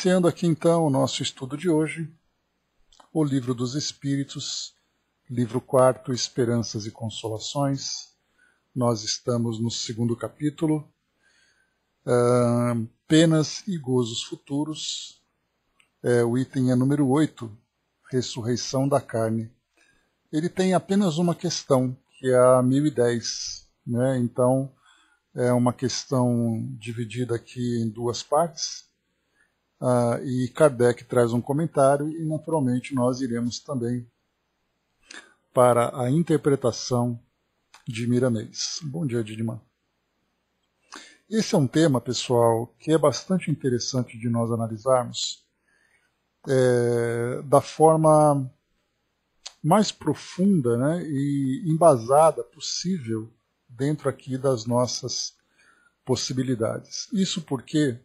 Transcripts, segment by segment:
Iniciando aqui então o nosso estudo de hoje, o Livro dos Espíritos, livro 4, Esperanças e Consolações. Nós estamos no segundo capítulo, Penas e Gozos Futuros. O item é número 8, Ressurreição da Carne. Ele tem apenas uma questão, que é a 1010, né? Então, é uma questão dividida aqui em duas partes. E Kardec traz um comentário e, naturalmente, nós iremos também para a interpretação de Miramês. Bom dia, Didimar. Esse é um tema, pessoal, que é bastante interessante de nós analisarmos da forma mais profunda, né, e embasada possível dentro aqui das nossas possibilidades. Isso porque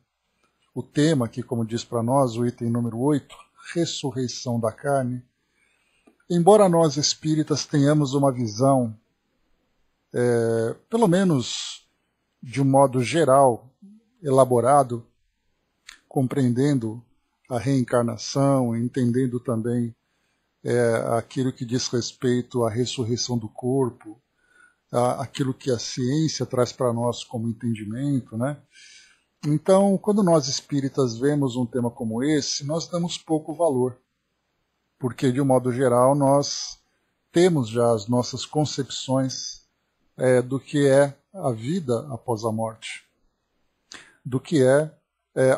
o tema aqui, como diz para nós, o item número 8, Ressurreição da Carne, embora nós espíritas tenhamos uma visão, pelo menos de um modo geral, elaborado, compreendendo a reencarnação, entendendo também aquilo que diz respeito à ressurreição do corpo, aquilo que a ciência traz para nós como entendimento, né? Então, quando nós espíritas vemos um tema como esse, nós damos pouco valor, porque, de um modo geral, nós temos já as nossas concepções do que é a vida após a morte, do que é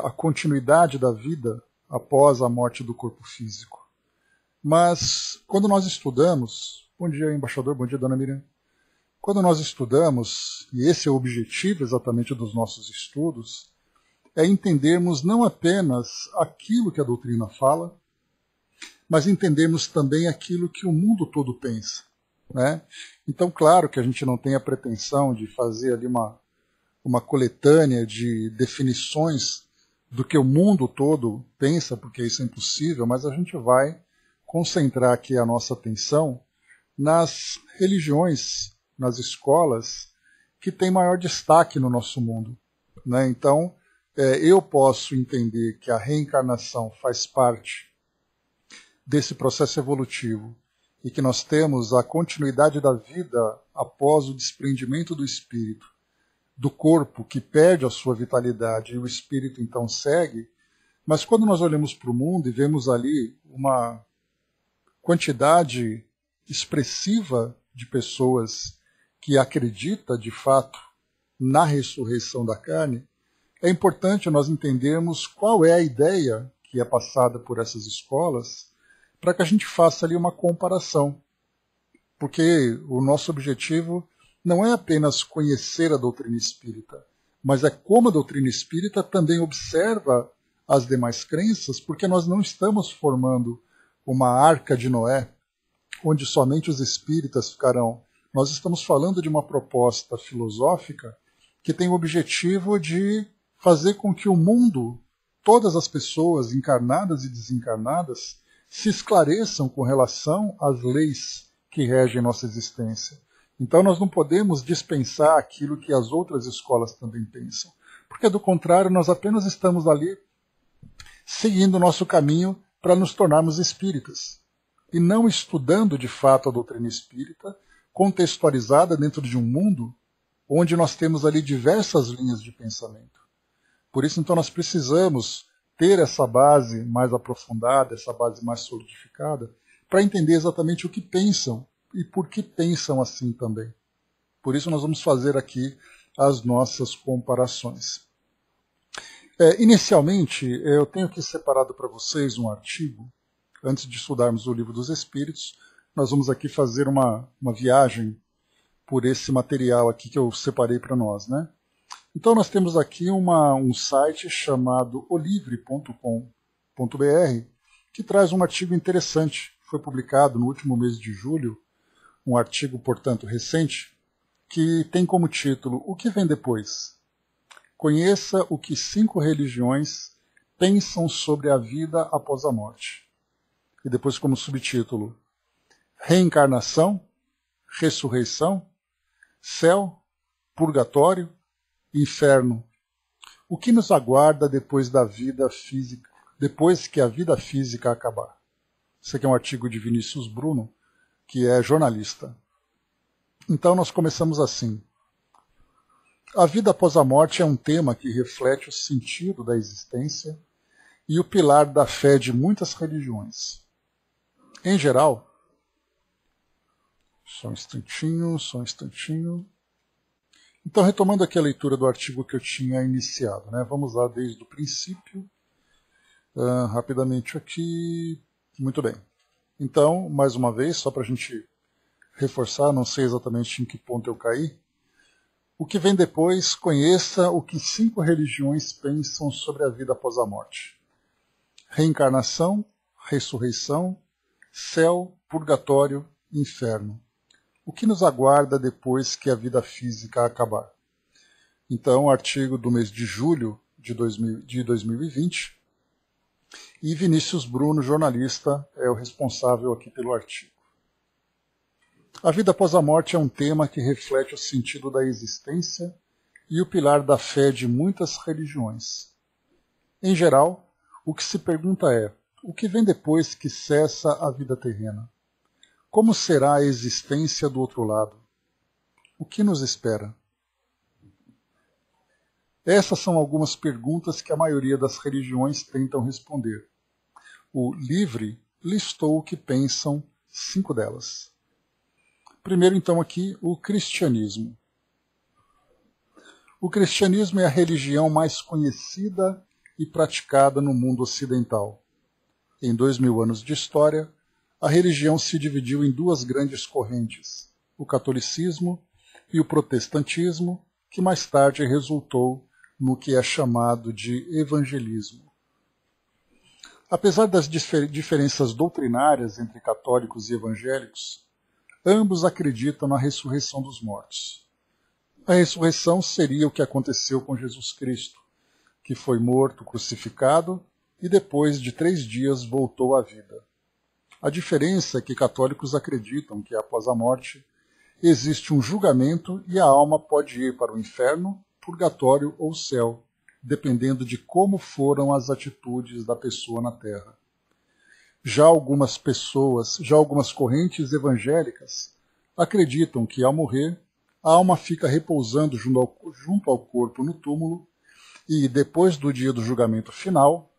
a continuidade da vida após a morte do corpo físico. Mas, quando nós estudamos, bom dia, embaixador, bom dia, dona Miriam. Quando nós estudamos, e esse é o objetivo exatamente dos nossos estudos, é entendermos não apenas aquilo que a doutrina fala, mas entendermos também aquilo que o mundo todo pensa, né? Então, claro que a gente não tem a pretensão de fazer ali uma coletânea de definições do que o mundo todo pensa, porque isso é impossível, mas a gente vai concentrar aqui a nossa atenção nas religiões, nas escolas que têm maior destaque no nosso mundo, né? Então, eu posso entender que a reencarnação faz parte desse processo evolutivo e que nós temos a continuidade da vida após o desprendimento do espírito, do corpo que perde a sua vitalidade e o espírito então segue, mas quando nós olhamos para o mundo e vemos ali uma quantidade expressiva de pessoas que acredita de fato na ressurreição da carne, é importante nós entendermos qual é a ideia que é passada por essas escolas para que a gente faça ali uma comparação. Porque o nosso objetivo não é apenas conhecer a doutrina espírita, mas é como a doutrina espírita também observa as demais crenças, porque nós não estamos formando uma arca de Noé, onde somente os espíritas ficarão. Nós estamos falando de uma proposta filosófica que tem o objetivo de fazer com que o mundo, todas as pessoas encarnadas e desencarnadas, se esclareçam com relação às leis que regem nossa existência. Então nós não podemos dispensar aquilo que as outras escolas também pensam, porque do contrário nós apenas estamos ali seguindo o nosso caminho para nos tornarmos espíritas, e não estudando de fato a doutrina espírita, contextualizada dentro de um mundo onde nós temos ali diversas linhas de pensamento. Por isso, então, nós precisamos ter essa base mais aprofundada, essa base mais solidificada, para entender exatamente o que pensam e por que pensam assim também. Por isso, nós vamos fazer aqui as nossas comparações. Inicialmente, eu tenho aqui separado para vocês um artigo. Antes de estudarmos o Livro dos Espíritos, nós vamos aqui fazer uma viagem por esse material aqui que eu separei para nós, né? Então nós temos aqui um site chamado olivre.com.br que traz um artigo interessante. Foi publicado no último mês de julho, um artigo, portanto, recente, que tem como título O que vem depois? Conheça o que 5 religiões pensam sobre a vida após a morte. E depois como subtítulo Reencarnação, Ressurreição, Céu, Purgatório, Inferno. O que nos aguarda depois da vida física, depois que a vida física acabar? Esse aqui é um artigo de Vinícius Bruno, que é jornalista. Então nós começamos assim. A vida após a morte é um tema que reflete o sentido da existência e o pilar da fé de muitas religiões. Em geral, só um instantinho. Então, retomando aqui a leitura do artigo que eu tinha iniciado, né? Vamos lá desde o princípio, rapidamente aqui. Muito bem. Então, mais uma vez, só para a gente reforçar, não sei exatamente em que ponto eu caí. O que vem depois, conheça o que 5 religiões pensam sobre a vida após a morte. Reencarnação, ressurreição, céu, purgatório, inferno. O que nos aguarda depois que a vida física acabar? Então, artigo do mês de julho de 2020. E Vinícius Bruno, jornalista, é o responsável aqui pelo artigo. A vida após a morte é um tema que reflete o sentido da existência e o pilar da fé de muitas religiões. Em geral, o que se pergunta é: o que vem depois que cessa a vida terrena? Como será a existência do outro lado? O que nos espera? Essas são algumas perguntas que a maioria das religiões tentam responder. O Livre listou o que pensam 5 delas. Primeiro, então, aqui, o cristianismo. O cristianismo é a religião mais conhecida e praticada no mundo ocidental. Em 2000 anos de história, a religião se dividiu em 2 grandes correntes, o catolicismo e o protestantismo, que mais tarde resultou no que é chamado de evangelismo. Apesar das diferenças doutrinárias entre católicos e evangélicos, ambos acreditam na ressurreição dos mortos. A ressurreição seria o que aconteceu com Jesus Cristo, que foi morto, crucificado e depois de 3 dias voltou à vida. A diferença é que católicos acreditam que após a morte existe um julgamento e a alma pode ir para o inferno, purgatório ou céu, dependendo de como foram as atitudes da pessoa na Terra. Já algumas correntes evangélicas acreditam que ao morrer, a alma fica repousando junto ao corpo no túmulo e, depois do dia do julgamento final,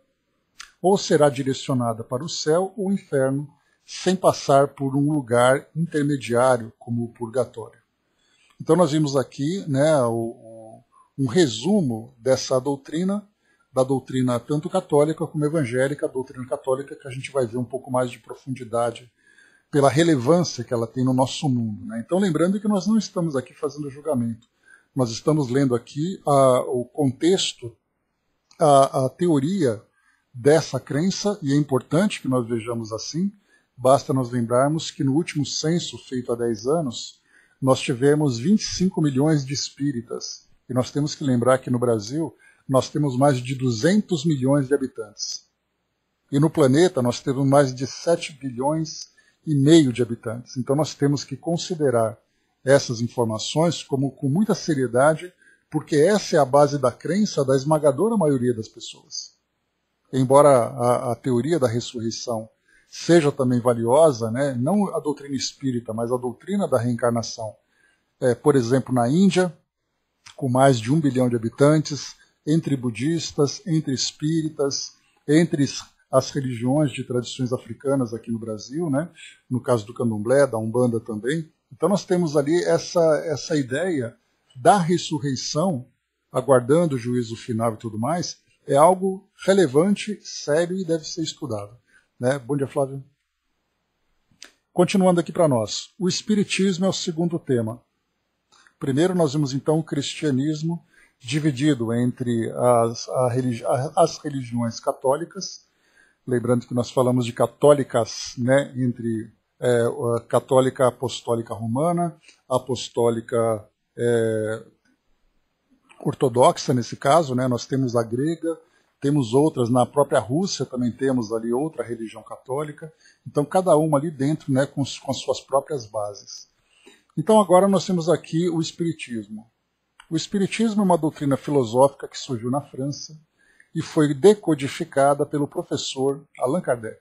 ou será direcionada para o céu ou o inferno, sem passar por um lugar intermediário, como o purgatório. Então nós vimos aqui, né, um resumo dessa doutrina, da doutrina tanto católica como evangélica, a doutrina católica que a gente vai ver um pouco mais de profundidade pela relevância que ela tem no nosso mundo, né? Então lembrando que nós não estamos aqui fazendo julgamento, nós estamos lendo aqui o contexto, a teoria dessa crença, e é importante que nós vejamos assim. Basta nós lembrarmos que no último censo feito há 10 anos, nós tivemos 25 milhões de espíritas. E nós temos que lembrar que no Brasil nós temos mais de 200 milhões de habitantes. E no planeta nós temos mais de 7,5 bilhões de habitantes. Então nós temos que considerar essas informações com muita seriedade, porque essa é a base da crença da esmagadora maioria das pessoas. Embora a teoria da ressurreição seja também valiosa, né, não a doutrina espírita, mas a doutrina da reencarnação. Por exemplo, na Índia, com mais de 1 bilhão de habitantes, entre budistas, entre espíritas, entre as religiões de tradições africanas aqui no Brasil, né, no caso do candomblé, da Umbanda também. Então nós temos ali essa ideia da ressurreição, aguardando o juízo final e tudo mais, é algo relevante, sério e deve ser estudado. Né? Bom dia, Flávio. Continuando aqui para nós. O Espiritismo é o segundo tema. Primeiro nós vimos então o cristianismo dividido entre as religiões católicas. Lembrando que nós falamos de católicas, né, entre a católica apostólica romana, apostólica ortodoxa nesse caso, né, nós temos a grega, temos outras, na própria Rússia também temos ali outra religião católica, então cada uma ali dentro, né, com as suas próprias bases. Então agora nós temos aqui o Espiritismo. O Espiritismo é uma doutrina filosófica que surgiu na França e foi decodificada pelo professor Allan Kardec.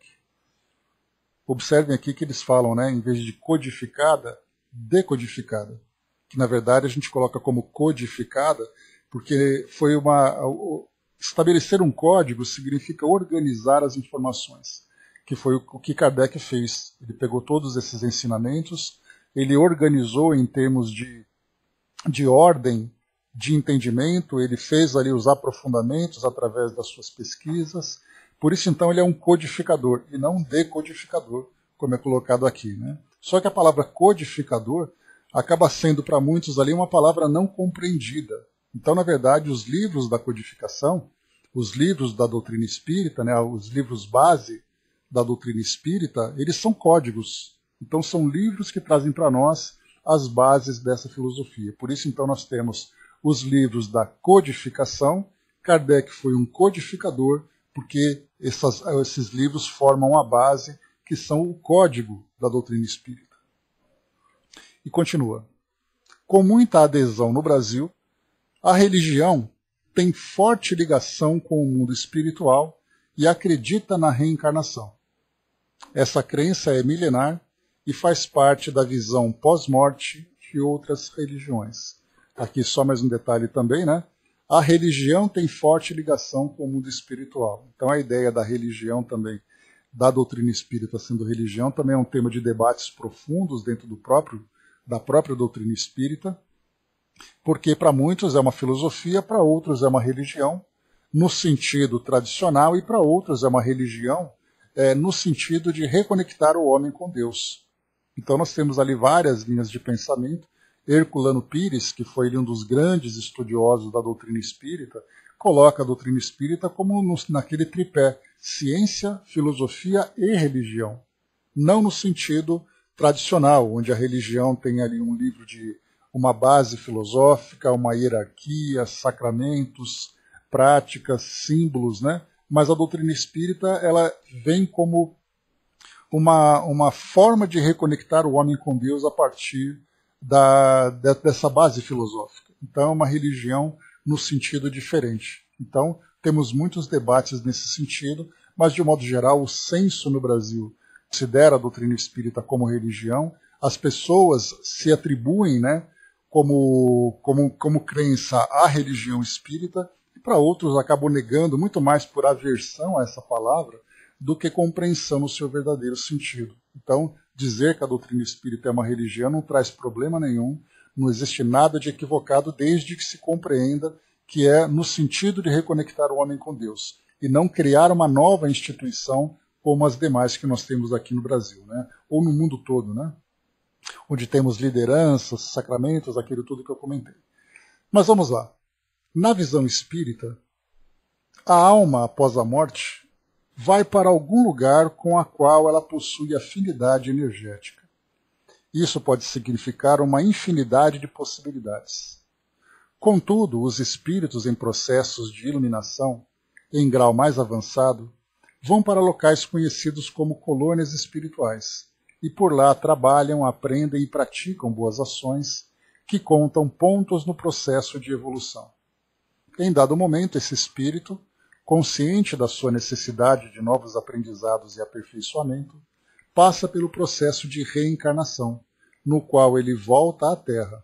Observem aqui que eles falam, né, em vez de codificada, decodificada. Que na verdade a gente coloca como codificada, porque foi estabelecer um código significa organizar as informações, que foi o que Kardec fez. Ele pegou todos esses ensinamentos, ele organizou em termos de ordem, de entendimento, ele fez ali os aprofundamentos através das suas pesquisas. Por isso, então, ele é um codificador e não um decodificador, como é colocado aqui, né? Só que a palavra codificador acaba sendo para muitos ali uma palavra não compreendida. Então, na verdade, os livros da codificação, os livros da doutrina espírita, né, os livros base da doutrina espírita, eles são códigos. Então, são livros que trazem para nós as bases dessa filosofia. Por isso, então, nós temos os livros da codificação. Kardec foi um codificador, porque esses livros formam a base, que são o código da doutrina espírita. E continua. Com muita adesão no Brasil, a religião tem forte ligação com o mundo espiritual e acredita na reencarnação. Essa crença é milenar e faz parte da visão pós-morte de outras religiões. Aqui só mais um detalhe também, né? A religião tem forte ligação com o mundo espiritual. Então a ideia da religião também, da doutrina espírita sendo religião, também é um tema de debates profundos dentro da própria doutrina espírita, porque para muitos é uma filosofia, para outros é uma religião, no sentido tradicional, e para outros é uma religião no sentido de reconectar o homem com Deus. Então nós temos ali várias linhas de pensamento. Herculano Pires, que foi um dos grandes estudiosos da doutrina espírita, coloca a doutrina espírita como naquele tripé: ciência, filosofia e religião. Não no sentido tradicional, onde a religião tem ali um livro de uma base filosófica, uma hierarquia, sacramentos, práticas, símbolos, né? Mas a doutrina espírita, ela vem como uma forma de reconectar o homem com Deus a partir dessa base filosófica. Então é uma religião no sentido diferente. Então temos muitos debates nesse sentido, mas de um modo geral o censo no Brasil considera a doutrina espírita como religião. As pessoas se atribuem, né, como crença à religião espírita, e para outros acabam negando muito mais por aversão a essa palavra do que compreensão no seu verdadeiro sentido. Então, dizer que a doutrina espírita é uma religião não traz problema nenhum, não existe nada de equivocado desde que se compreenda que é no sentido de reconectar o homem com Deus e não criar uma nova instituição como as demais que nós temos aqui no Brasil, né? Ou no mundo todo, né? Onde temos lideranças, sacramentos, aquilo tudo que eu comentei. Mas vamos lá. Na visão espírita, a alma após a morte vai para algum lugar com a qual ela possui afinidade energética. Isso pode significar uma infinidade de possibilidades. Contudo, os espíritos em processos de iluminação, em grau mais avançado, vão para locais conhecidos como colônias espirituais, e por lá trabalham, aprendem e praticam boas ações que contam pontos no processo de evolução. Em dado momento, esse espírito, consciente da sua necessidade de novos aprendizados e aperfeiçoamento, passa pelo processo de reencarnação, no qual ele volta à Terra.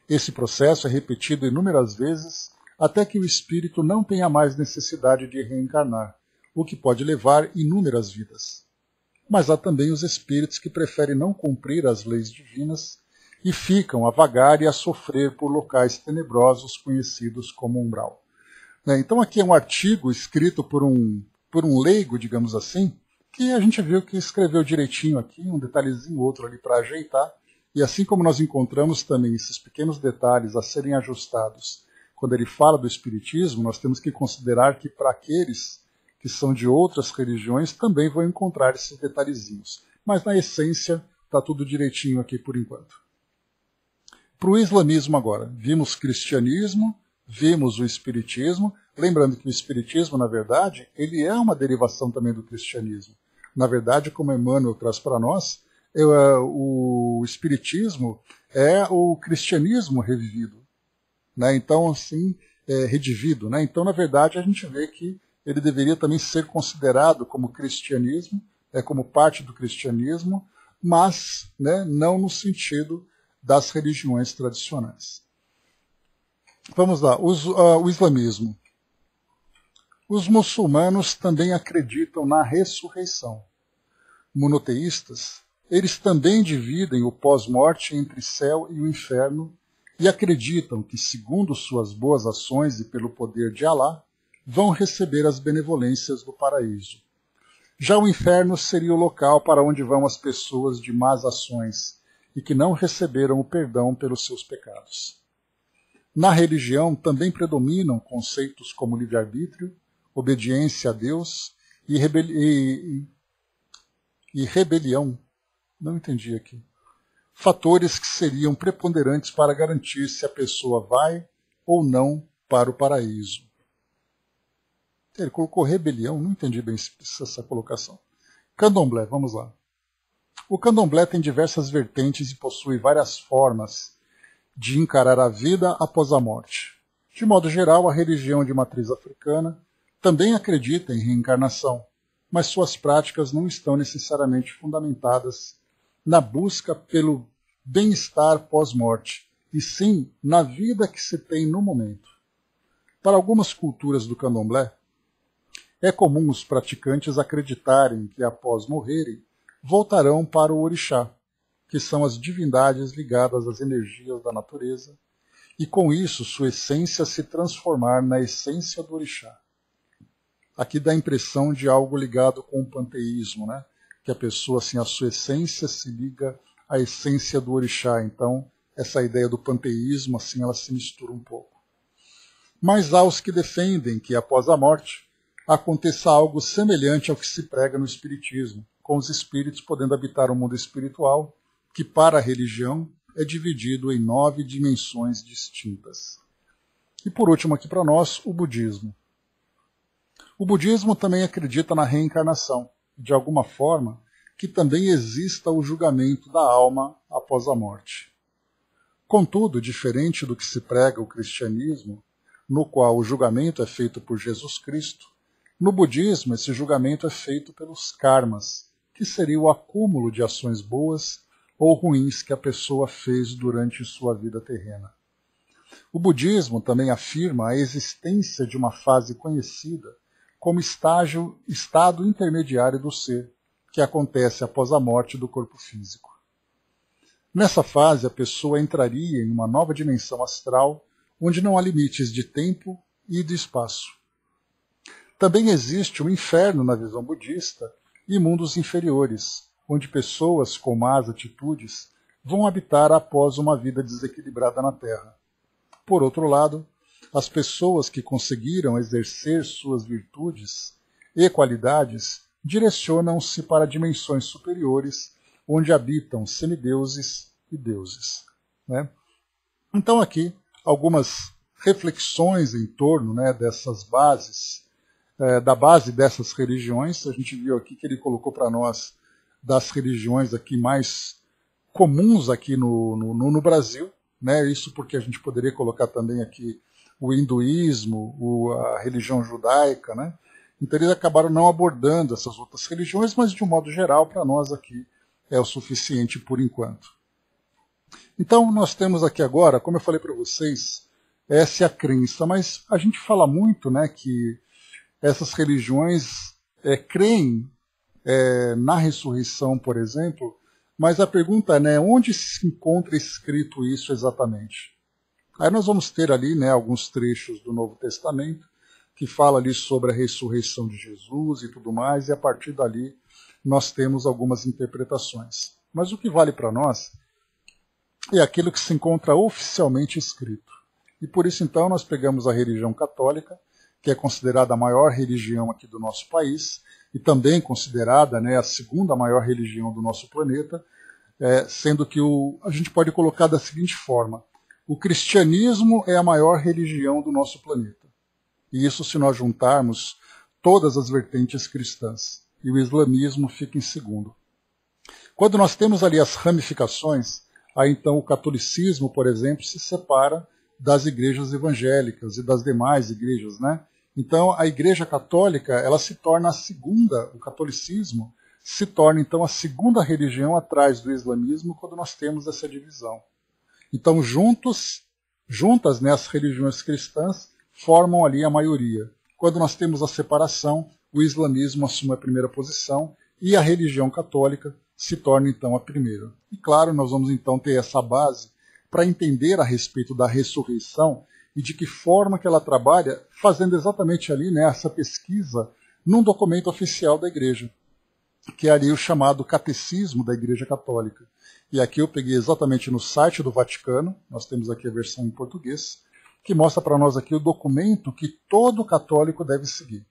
Esse processo é repetido inúmeras vezes até que o espírito não tenha mais necessidade de reencarnar, o que pode levar inúmeras vidas. Mas há também os espíritos que preferem não cumprir as leis divinas e ficam a vagar e a sofrer por locais tenebrosos conhecidos como umbral. Então aqui é um artigo escrito por um leigo, digamos assim, que a gente viu que escreveu direitinho aqui, um detalhezinho outro ali para ajeitar, e assim como nós encontramos também esses pequenos detalhes a serem ajustados quando ele fala do espiritismo, nós temos que considerar que para aqueles que são de outras religiões também vão encontrar esses detalhezinhos. Mas na essência está tudo direitinho aqui por enquanto. Para o islamismo agora, vimos cristianismo, vimos o espiritismo, lembrando que o espiritismo, na verdade, ele é uma derivação também do cristianismo. Na verdade, como Emmanuel traz para nós, o espiritismo é o cristianismo revivido. Né? Então, assim, redivido, né? Então, na verdade, a gente vê que ele deveria também ser considerado como cristianismo, como parte do cristianismo, mas, né, não no sentido das religiões tradicionais. Vamos lá, o islamismo. Os muçulmanos também acreditam na ressurreição. Monoteístas, eles também dividem o pós-morte entre céu e o inferno e acreditam que, segundo suas boas ações e pelo poder de Alá, vão receber as benevolências do paraíso. Já o inferno seria o local para onde vão as pessoas de más ações e que não receberam o perdão pelos seus pecados. Na religião também predominam conceitos como livre-arbítrio, obediência a Deus e rebelião. Não entendi aqui. Fatores que seriam preponderantes para garantir se a pessoa vai ou não para o paraíso. Ele colocou rebelião, não entendi bem essa colocação. Candomblé, vamos lá. O candomblé tem diversas vertentes e possui várias formas de encarar a vida após a morte. De modo geral, a religião de matriz africana também acredita em reencarnação, mas suas práticas não estão necessariamente fundamentadas na busca pelo bem-estar pós-morte, e sim na vida que se tem no momento. Para algumas culturas do candomblé, é comum os praticantes acreditarem que, após morrerem, voltarão para o orixá, que são as divindades ligadas às energias da natureza, e com isso sua essência se transformar na essência do orixá. Aqui dá a impressão de algo ligado com o panteísmo, né? Que a pessoa, assim, a sua essência se liga à essência do orixá. Então, essa ideia do panteísmo, assim, ela se mistura um pouco. Mas há os que defendem que, após a morte, aconteça algo semelhante ao que se prega no Espiritismo, com os espíritos podendo habitar o mundo espiritual, que para a religião é dividido em 9 dimensões distintas. E por último aqui para nós, o budismo. O budismo também acredita na reencarnação, de alguma forma, que também exista o julgamento da alma após a morte. Contudo, diferente do que se prega o cristianismo, no qual o julgamento é feito por Jesus Cristo, no budismo esse julgamento é feito pelos karmas, que seria o acúmulo de ações boas ou ruins que a pessoa fez durante sua vida terrena. O budismo também afirma a existência de uma fase conhecida como estado intermediário do ser, que acontece após a morte do corpo físico. Nessa fase, a pessoa entraria em uma nova dimensão astral, onde não há limites de tempo e de espaço. Também existe o inferno na visão budista e mundos inferiores, onde pessoas com más atitudes vão habitar após uma vida desequilibrada na Terra. Por outro lado, as pessoas que conseguiram exercer suas virtudes e qualidades direcionam-se para dimensões superiores, onde habitam semideuses e deuses. Né? Então aqui, algumas reflexões em torno, né, dessas bases, da base dessas religiões. A gente viu aqui que ele colocou para nós das religiões aqui mais comuns aqui no Brasil, né? Isso porque a gente poderia colocar também aqui o hinduísmo, a religião judaica, né? Então eles acabaram não abordando essas outras religiões, mas de um modo geral para nós aqui é o suficiente por enquanto. Então nós temos aqui agora, como eu falei para vocês, essa é a crença, mas a gente fala muito, né, que essas religiões creem na ressurreição, por exemplo, mas a pergunta é, né, onde se encontra escrito isso exatamente? Aí nós vamos ter ali, né, alguns trechos do Novo Testamento que fala ali sobre a ressurreição de Jesus e tudo mais, e a partir dali nós temos algumas interpretações. Mas o que vale para nós é aquilo que se encontra oficialmente escrito. E por isso então nós pegamos a religião católica, que é considerada a maior religião aqui do nosso país, e também considerada, né, a segunda maior religião do nosso planeta, sendo que a gente pode colocar da seguinte forma: o cristianismo é a maior religião do nosso planeta. E isso se nós juntarmos todas as vertentes cristãs. E o islamismo fica em segundo. Quando nós temos ali as ramificações, aí então o catolicismo, por exemplo, se separa das igrejas evangélicas e das demais igrejas, né? Então, a Igreja Católica, ela se torna a segunda, o catolicismo se torna, então, a segunda religião atrás do islamismo quando nós temos essa divisão. Então, juntas, né, as religiões cristãs formam ali a maioria. Quando nós temos a separação, o islamismo assume a primeira posição e a religião católica se torna, então, a primeira. E, claro, nós vamos, então, ter essa base para entender a respeito da ressurreição e de que forma que ela trabalha, fazendo exatamente ali, né, essa pesquisa num documento oficial da Igreja, que é ali o chamado Catecismo da Igreja Católica. E aqui eu peguei exatamente no site do Vaticano, nós temos aqui a versão em português, que mostra para nós aqui o documento que todo católico deve seguir.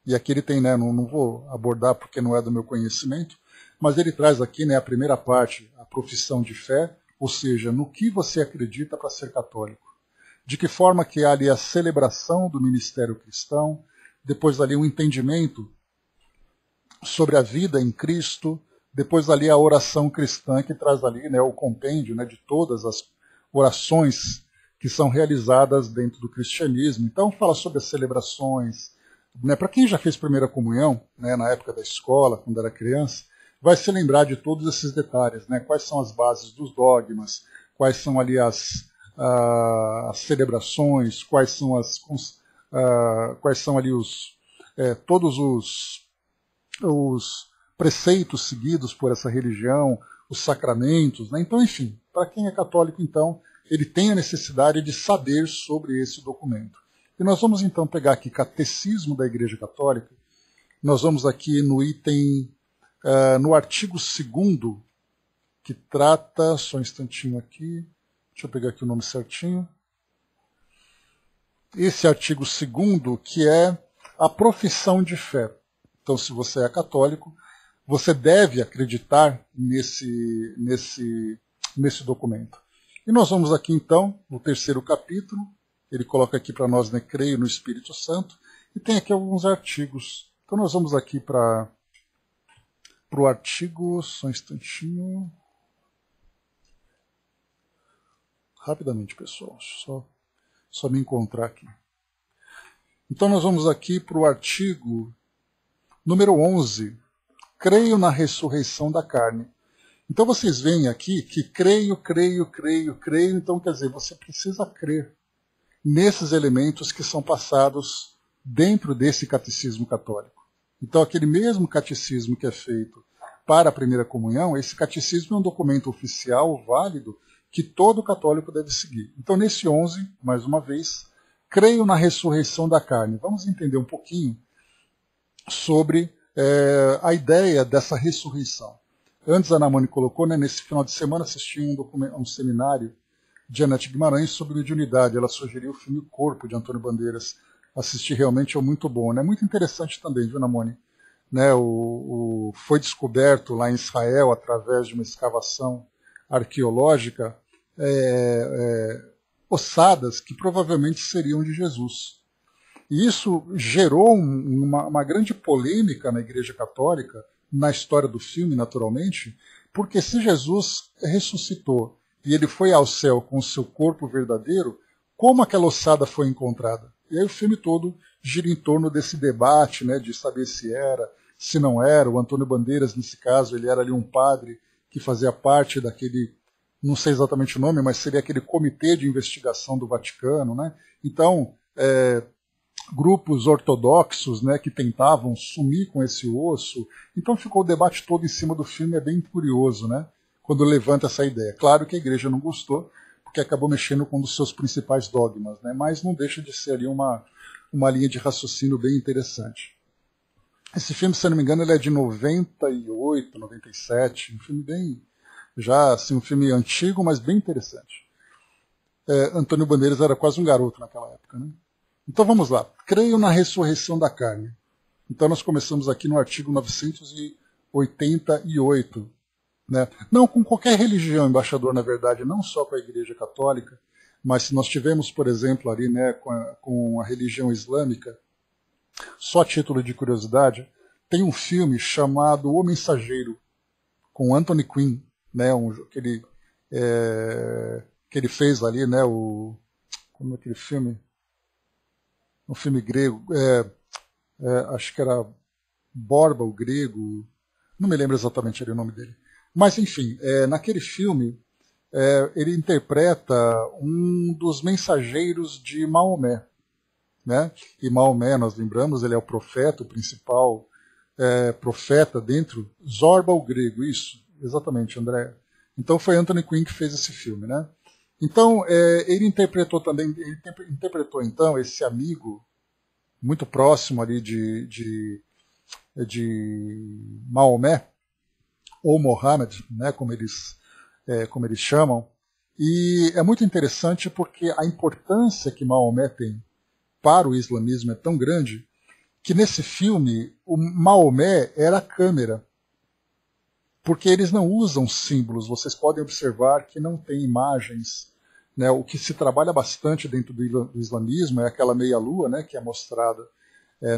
E aqui ele tem, né, não vou abordar porque não é do meu conhecimento, mas ele traz aqui, né, a primeira parte, a profissão de fé, ou seja, no que você acredita para ser católico. De que forma que há ali a celebração do ministério cristão, depois ali um entendimento sobre a vida em Cristo, depois ali a oração cristã que traz ali, né, o compêndio, né, de todas as orações que são realizadas dentro do cristianismo. Então fala sobre as celebrações, né, para quem já fez primeira comunhão, né, na época da escola, quando era criança, vai se lembrar de todos esses detalhes, né, quais são as bases dos dogmas, quais são ali as celebrações, quais são ali todos os preceitos seguidos por essa religião, os sacramentos, né? Então, enfim, para quem é católico, então, ele tem a necessidade de saber sobre esse documento. E nós vamos então pegar aqui Catecismo da Igreja Católica, nós vamos aqui no item, no artigo 2º, que trata, só um instantinho aqui, deixa eu pegar aqui o nome certinho. Esse artigo 2º, que é a profissão de fé. Então, se você é católico, você deve acreditar nesse documento. E nós vamos aqui, então, no 3º capítulo, ele coloca aqui para nós, né, creio no Espírito Santo, e tem aqui alguns artigos. Então, nós vamos aqui para o artigo, só um instantinho. Rapidamente, pessoal, só me encontrar aqui. Então nós vamos aqui para o artigo número 11, creio na ressurreição da carne. Então vocês veem aqui que creio, então quer dizer, você precisa crer nesses elementos que são passados dentro desse catecismo católico. Então aquele mesmo catecismo que é feito para a primeira comunhão, esse catecismo é um documento oficial, válido, que todo católico deve seguir. Então, nesse 11, mais uma vez, creio na ressurreição da carne. Vamos entender um pouquinho sobre a ideia dessa ressurreição. Antes, a Ana Moni colocou, né, nesse final de semana, assisti um seminário de Anete Guimarães sobre mediunidade. Ela sugeriu o filme Corpo, de Antônio Bandeiras. Assisti, realmente é muito bom. Né? Muito interessante também, viu, Ana Moni? Né, foi descoberto lá em Israel, através de uma escavação arqueológica, ossadas que provavelmente seriam de Jesus. E isso gerou uma grande polêmica na Igreja Católica, na história do filme, naturalmente, porque se Jesus ressuscitou e ele foi ao céu com o seu corpo verdadeiro, como aquela ossada foi encontrada? E aí o filme todo gira em torno desse debate, né, de saber se era, se não era. O Antônio Bandeiras, nesse caso, ele era ali um padre que fazia parte daquele, não sei exatamente o nome, mas seria aquele comitê de investigação do Vaticano, né? Então, grupos ortodoxos, né, que tentavam sumir com esse osso. Então ficou o debate todo em cima do filme, é bem curioso, né, quando levanta essa ideia. Claro que a igreja não gostou, porque acabou mexendo com um dos seus principais dogmas, né, mas não deixa de ser ali uma linha de raciocínio bem interessante. Esse filme, se eu não me engano, ele é de 98, 97, um filme bem, já assim, um filme antigo, mas bem interessante. Antônio Bandeiras era quase um garoto naquela época, né? Então vamos lá. Creio na ressurreição da carne. Então nós começamos aqui no artigo 988. Né? Não com qualquer religião, embaixador, na verdade, não só com a Igreja Católica, mas se nós tivermos, por exemplo, ali, né, com a religião islâmica, só a título de curiosidade, tem um filme chamado O Mensageiro, com Anthony Quinn, né, aquele que ele fez ali, né, como é aquele filme? Um filme grego, acho que era Borba, o grego, não me lembro exatamente o nome dele. Mas, enfim, naquele filme, ele interpreta um dos mensageiros de Maomé. Né? E Maomé, nós lembramos, ele é o profeta, o principal profeta dentro. Zorba, o grego, isso, exatamente, André. Então foi Anthony Quinn que fez esse filme. Né? Então, ele interpretou também, então esse amigo muito próximo ali de Maomé, ou Mohammed, né, como eles chamam, e é muito interessante porque a importância que Maomé tem para o islamismo é tão grande que nesse filme o Maomé era a câmera, porque eles não usam símbolos, vocês podem observar que não tem imagens, né, o que se trabalha bastante dentro do islamismo é aquela meia-lua, né, que é mostrada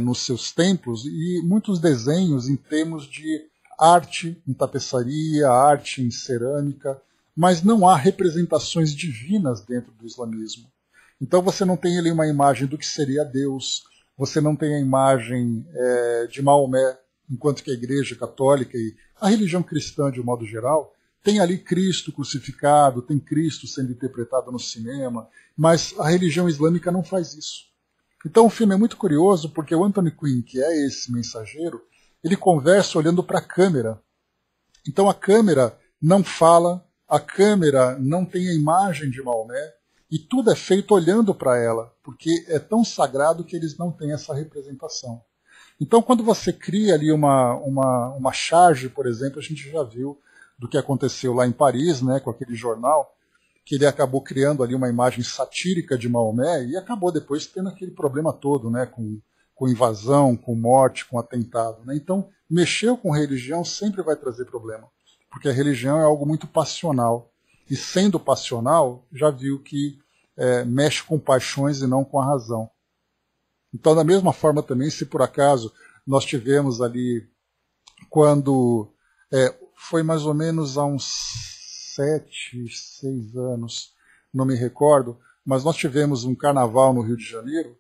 nos seus templos, e muitos desenhos em termos de arte em tapeçaria, arte em cerâmica, mas não há representações divinas dentro do islamismo. Então você não tem ali uma imagem do que seria Deus, você não tem a imagem de Maomé, enquanto que a Igreja Católica e a religião cristã, de um modo geral, tem ali Cristo crucificado, tem Cristo sendo interpretado no cinema, mas a religião islâmica não faz isso. Então o filme é muito curioso porque o Anthony Quinn, que é esse mensageiro, ele conversa olhando para a câmera. Então a câmera não fala, a câmera não tem a imagem de Maomé, e tudo é feito olhando para ela, porque é tão sagrado que eles não têm essa representação. Então quando você cria ali uma charge, por exemplo, a gente já viu do que aconteceu lá em Paris, né, com aquele jornal, que ele acabou criando ali uma imagem satírica de Maomé e acabou depois tendo aquele problema todo, né, com invasão, com morte, com atentado. Né? Então, mexeu com religião sempre vai trazer problema, porque a religião é algo muito passional. E sendo passional, já viu que mexe com paixões e não com a razão. Então, da mesma forma também, se por acaso nós tivemos ali, quando foi mais ou menos há uns 7, 6 anos, não me recordo, mas nós tivemos um carnaval no Rio de Janeiro,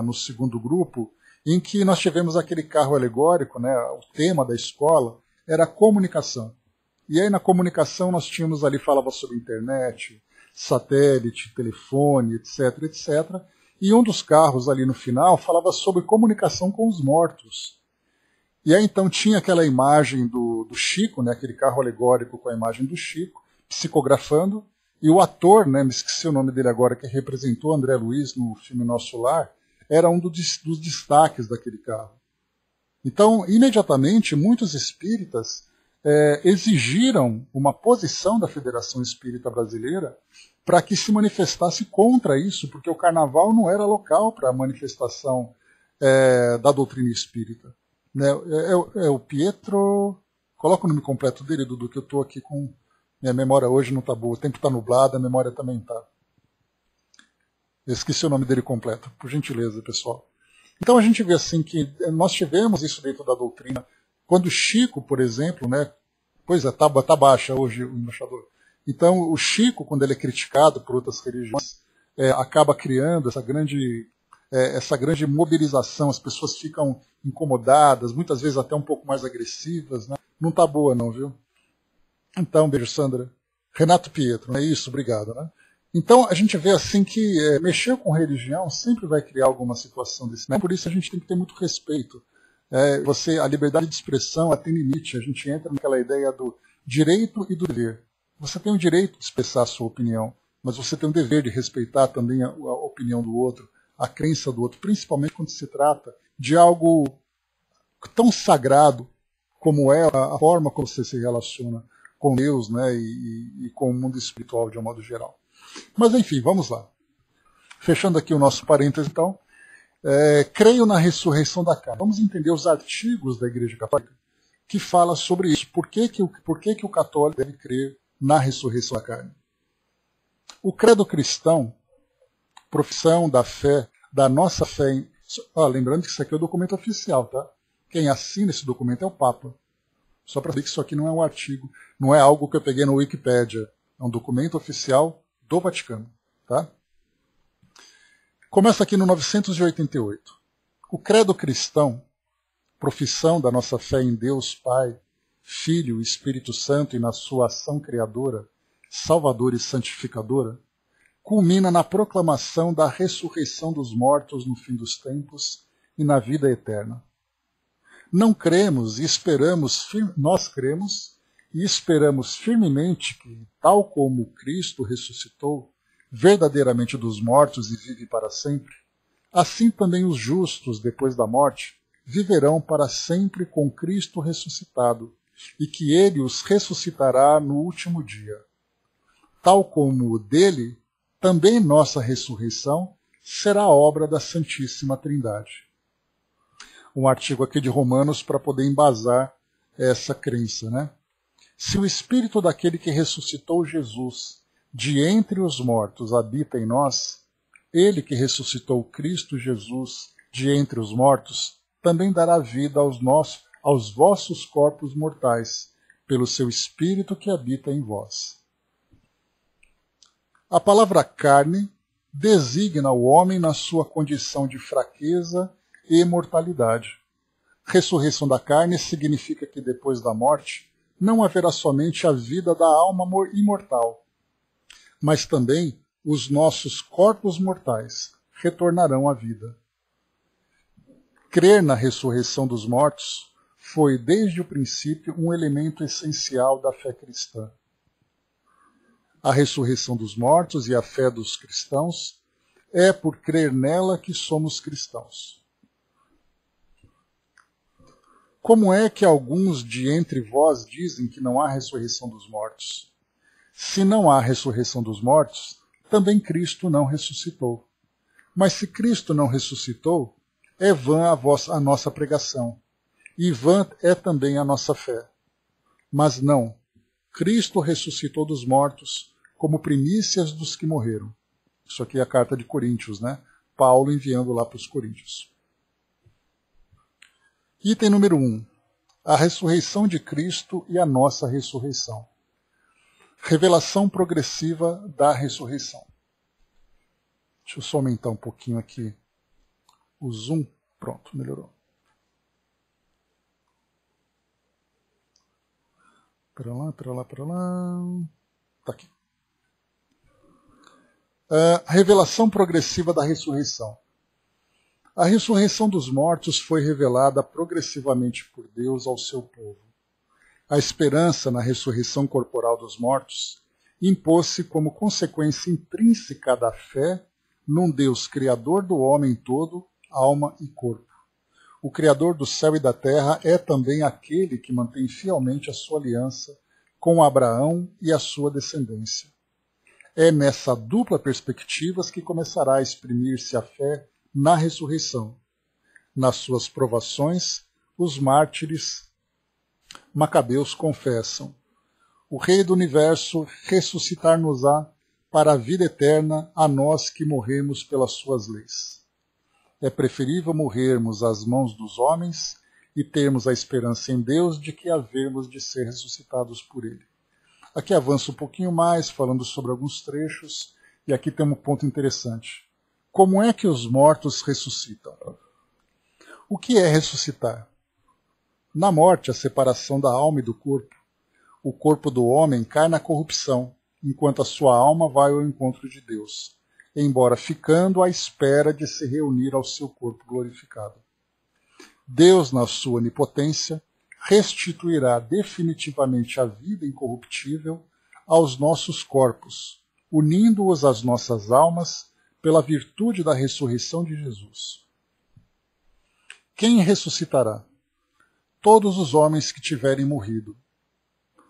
no segundo grupo, em que nós tivemos aquele carro alegórico, né, o tema da escola era comunicação. E aí na comunicação nós tínhamos ali, falava sobre internet, satélite, telefone, etc, etc. E um dos carros ali no final falava sobre comunicação com os mortos. E aí então tinha aquela imagem do Chico, né, aquele carro alegórico com a imagem do Chico, psicografando, e o ator, né, me esqueci o nome dele agora, que representou André Luiz no filme Nosso Lar, era um dos destaques daquele carro. Então, imediatamente, muitos espíritas exigiram uma posição da Federação Espírita Brasileira para que se manifestasse contra isso, porque o carnaval não era local para a manifestação da doutrina espírita. Né? O Pietro... Coloca o nome completo dele, Dudu, que eu estou aqui com... Minha memória hoje não está boa, o tempo está nublado, a memória também está. Eu esqueci o nome dele completo, por gentileza, pessoal. Então a gente vê assim que nós tivemos isso dentro da doutrina. Quando Chico, por exemplo, né, pois é, tá baixa hoje o embaixador. Então o Chico, quando ele é criticado por outras religiões, acaba criando essa grande mobilização, as pessoas ficam incomodadas, muitas vezes até um pouco mais agressivas. Né? Não está boa não, viu? Então, beijo, Sandra. Renato Pietro, é isso, obrigado. Né? Então, a gente vê assim que mexer com religião sempre vai criar alguma situação desse. Né? Por isso a gente tem que ter muito respeito. A liberdade de expressão tem limite. A gente entra naquela ideia do direito e do dever. Você tem o direito de expressar a sua opinião, mas você tem o dever de respeitar também a opinião do outro, a crença do outro, principalmente quando se trata de algo tão sagrado como é a forma como você se relaciona com Deus, né, e com o mundo espiritual de um modo geral. Mas enfim, vamos lá. Fechando aqui o nosso parênteses, então. Creio na ressurreição da carne. Vamos entender os artigos da Igreja Católica que fala sobre isso. Por que o católico deve crer na ressurreição da carne? O credo cristão, profissão da fé, da nossa fé... lembrando que isso aqui é o documento oficial, tá? Quem assina esse documento é o Papa. Só para ver que isso aqui não é um artigo, não é algo que eu peguei no Wikipédia, É um documento oficial do Vaticano. Tá? Começa aqui no 988. O credo cristão, profissão da nossa fé em Deus Pai, Filho e Espírito Santo e na sua ação criadora, salvadora e santificadora, culmina na proclamação da ressurreição dos mortos no fim dos tempos e na vida eterna. Nós cremos e esperamos firmemente que, tal como Cristo ressuscitou verdadeiramente dos mortos e vive para sempre, assim também os justos, depois da morte, viverão para sempre com Cristo ressuscitado, e que ele os ressuscitará no último dia. Tal como o dele, também nossa ressurreição será obra da Santíssima Trindade. Um artigo aqui de Romanos para poder embasar essa crença, né? Se o Espírito daquele que ressuscitou Jesus de entre os mortos habita em nós, ele que ressuscitou Cristo Jesus de entre os mortos também dará vida aos vossos corpos mortais, pelo seu Espírito que habita em vós. A palavra carne designa o homem na sua condição de fraqueza e mortalidade. Ressurreição da carne significa que depois da morte não haverá somente a vida da alma imortal, mas também os nossos corpos mortais retornarão à vida. Crer na ressurreição dos mortos foi, desde o princípio, um elemento essencial da fé cristã. A ressurreição dos mortos e a fé dos cristãos é por crer nela que somos cristãos. Como é que alguns de entre vós dizem que não há ressurreição dos mortos? Se não há ressurreição dos mortos, também Cristo não ressuscitou. Mas se Cristo não ressuscitou, é vã a nossa pregação, e vã é também a nossa fé. Mas não, Cristo ressuscitou dos mortos como primícias dos que morreram. Isso aqui é a carta de Coríntios, né? Paulo enviando lá para os Coríntios. Item número 1. A ressurreição de Cristo e a nossa ressurreição. Revelação progressiva da ressurreição. Deixa eu só aumentar um pouquinho aqui o zoom. Pronto, melhorou. Para lá. Tá aqui. Revelação progressiva da ressurreição. A ressurreição dos mortos foi revelada progressivamente por Deus ao seu povo. A esperança na ressurreição corporal dos mortos impôs-se como consequência intrínseca da fé num Deus criador do homem todo, alma e corpo. O Criador do céu e da terra é também aquele que mantém fielmente a sua aliança com Abraão e a sua descendência. É nessa dupla perspectiva que começará a exprimir-se a fé na ressurreição. Nas suas provações, os mártires macabeus confessam: o Rei do Universo ressuscitar-nos-á para a vida eterna a nós que morremos pelas suas leis. É preferível morrermos às mãos dos homens e termos a esperança em Deus de que havermos de ser ressuscitados por Ele. Aqui avança um pouquinho mais, falando sobre alguns trechos, e aqui tem um ponto interessante. Como é que os mortos ressuscitam? O que é ressuscitar? Na morte, a separação da alma e do corpo. O corpo do homem cai na corrupção, enquanto a sua alma vai ao encontro de Deus, embora ficando à espera de se reunir ao seu corpo glorificado. Deus, na sua onipotência, restituirá definitivamente a vida incorruptível aos nossos corpos, unindo-os às nossas almas pela virtude da ressurreição de Jesus. Quem ressuscitará? Todos os homens que tiverem morrido.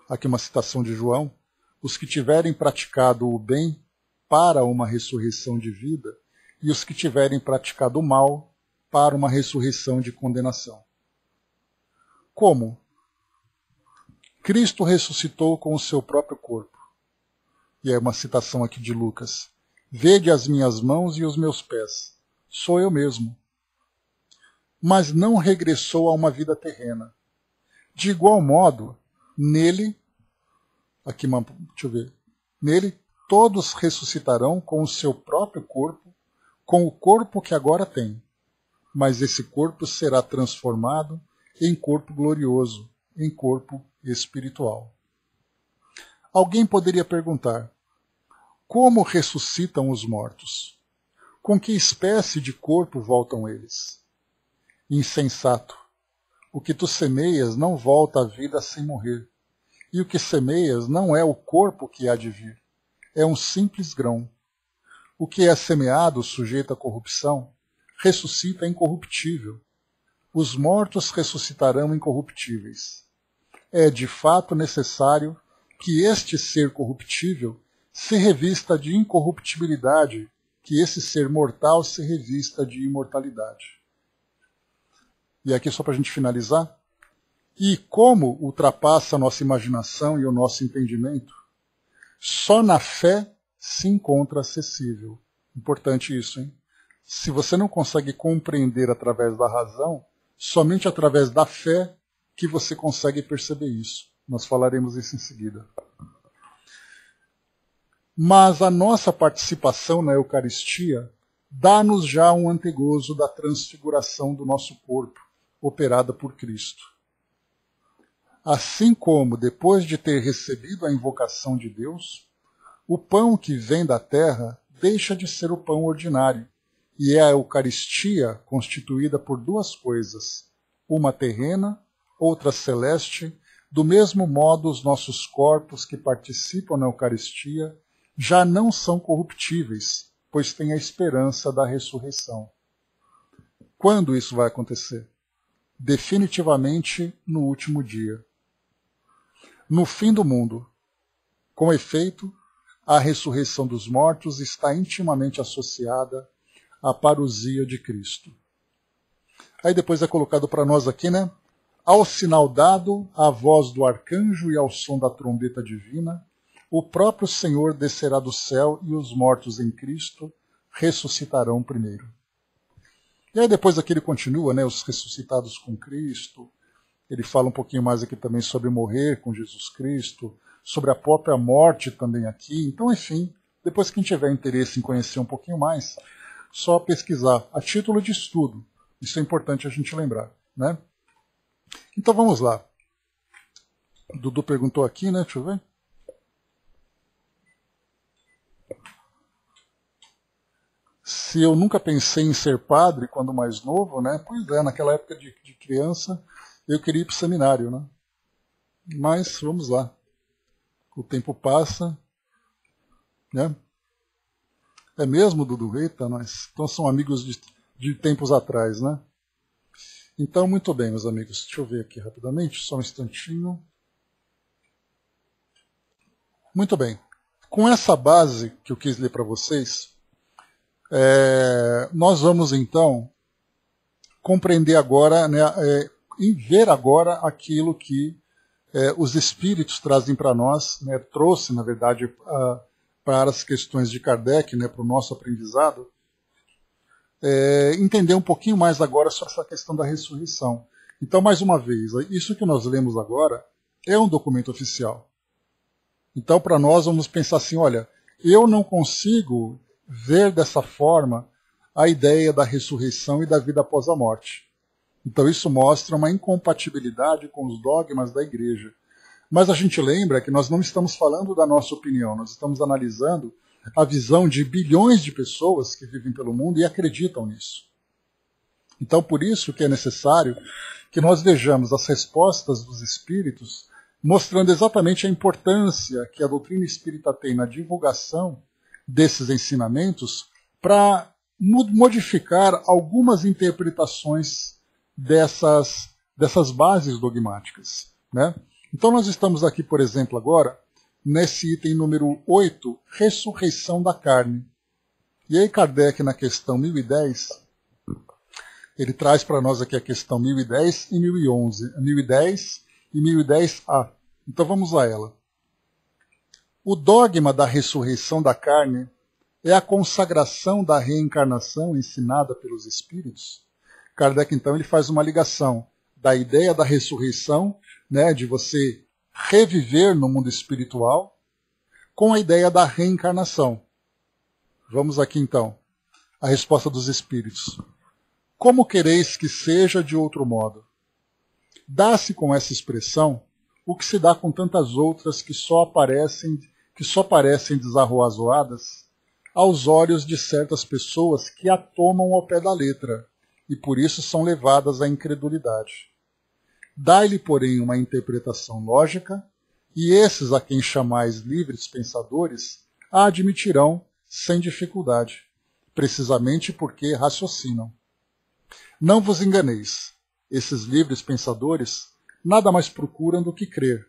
Aqui uma citação de João: os que tiverem praticado o bem para uma ressurreição de vida, e os que tiverem praticado o mal para uma ressurreição de condenação. Como? Cristo ressuscitou com o seu próprio corpo. E é uma citação aqui de Lucas: vede as minhas mãos e os meus pés, sou eu mesmo. Mas não regressou a uma vida terrena. De igual modo, nele, aqui, deixa eu ver, Nele, todos ressuscitarão com o seu próprio corpo, com o corpo que agora tem. Mas esse corpo será transformado em corpo glorioso, em corpo espiritual. Alguém poderia perguntar: como ressuscitam os mortos? Com que espécie de corpo voltam eles? Insensato! O que tu semeias não volta à vida sem morrer. E o que semeias não é o corpo que há de vir, é um simples grão. O que é semeado sujeito à corrupção, ressuscita incorruptível. Os mortos ressuscitarão incorruptíveis. É de fato necessário que este ser corruptível se revista de incorruptibilidade, que esse ser mortal se revista de imortalidade. E aqui só para a gente finalizar. E como ultrapassa a nossa imaginação e o nosso entendimento, só na fé se encontra acessível. Importante isso, hein? Se você não consegue compreender através da razão, somente através da fé que você consegue perceber isso. Nós falaremos isso em seguida. Mas a nossa participação na Eucaristia dá-nos já um antegozo da transfiguração do nosso corpo, operada por Cristo. Assim como, depois de ter recebido a invocação de Deus, o pão que vem da terra deixa de ser o pão ordinário, e é a Eucaristia constituída por duas coisas, uma terrena, outra celeste. Do mesmo modo, os nossos corpos que participam na Eucaristia já não são corruptíveis, pois têm a esperança da ressurreição. Quando isso vai acontecer? Definitivamente no último dia. No fim do mundo. Com efeito, a ressurreição dos mortos está intimamente associada à parousia de Cristo. Aí depois é colocado para nós aqui, né? Ao sinal dado, à voz do arcanjo e ao som da trombeta divina, o próprio Senhor descerá do céu e os mortos em Cristo ressuscitarão primeiro. E aí depois aqui ele continua, né? Os ressuscitados com Cristo. Ele fala um pouquinho mais aqui também sobre morrer com Jesus Cristo, sobre a própria morte também aqui. Então, enfim, depois quem tiver interesse em conhecer um pouquinho mais, só pesquisar a título de estudo. Isso é importante a gente lembrar, né? Então vamos lá. O Dudu perguntou aqui, né? Deixa eu ver. Se eu nunca pensei em ser padre quando mais novo, né? Pois é, naquela época de criança eu queria ir para o seminário, né? Mas vamos lá. O tempo passa, né? É mesmo, Dudu? Eita, nós. Então são amigos de tempos atrás, né? Então, muito bem, meus amigos. Deixa eu ver aqui rapidamente, só um instantinho. Muito bem. Com essa base que eu quis ler para vocês, nós vamos então compreender agora, né, e ver agora aquilo que os espíritos trazem para nós, né, trouxe, na verdade, para as questões de Kardec, né, para o nosso aprendizado, entender um pouquinho mais agora sobre essa questão da ressurreição. Então, mais uma vez, isso que nós lemos agora é um documento oficial. Então, para nós, vamos pensar assim, olha, eu não consigo ver dessa forma a ideia da ressurreição e da vida após a morte. Então isso mostra uma incompatibilidade com os dogmas da Igreja. Mas a gente lembra que nós não estamos falando da nossa opinião, nós estamos analisando a visão de bilhões de pessoas que vivem pelo mundo e acreditam nisso. Então por isso que é necessário que nós vejamos as respostas dos espíritos, mostrando exatamente a importância que a doutrina espírita tem na divulgação desses ensinamentos para modificar algumas interpretações dessas bases dogmáticas, né? Então nós estamos aqui, por exemplo, agora, nesse item número 8, ressurreição da carne. E aí Kardec, na questão 1010, ele traz para nós aqui a questão 1010 e 1011, 1010 e 1010A. Então vamos a ela. O dogma da ressurreição da carne é a consagração da reencarnação ensinada pelos espíritos. Kardec, então, ele faz uma ligação da ideia da ressurreição, né, de você reviver no mundo espiritual, com a ideia da reencarnação. Vamos aqui então, a resposta dos espíritos. Como quereis que seja de outro modo? Dá-se com essa expressão o que se dá com tantas outras que só parecem desarrazoadas aos olhos de certas pessoas que a tomam ao pé da letra e por isso são levadas à incredulidade. Dai-lhe, porém, uma interpretação lógica, e esses a quem chamais livres pensadores a admitirão sem dificuldade, precisamente porque raciocinam. Não vos enganeis, esses livres pensadores nada mais procuram do que crer.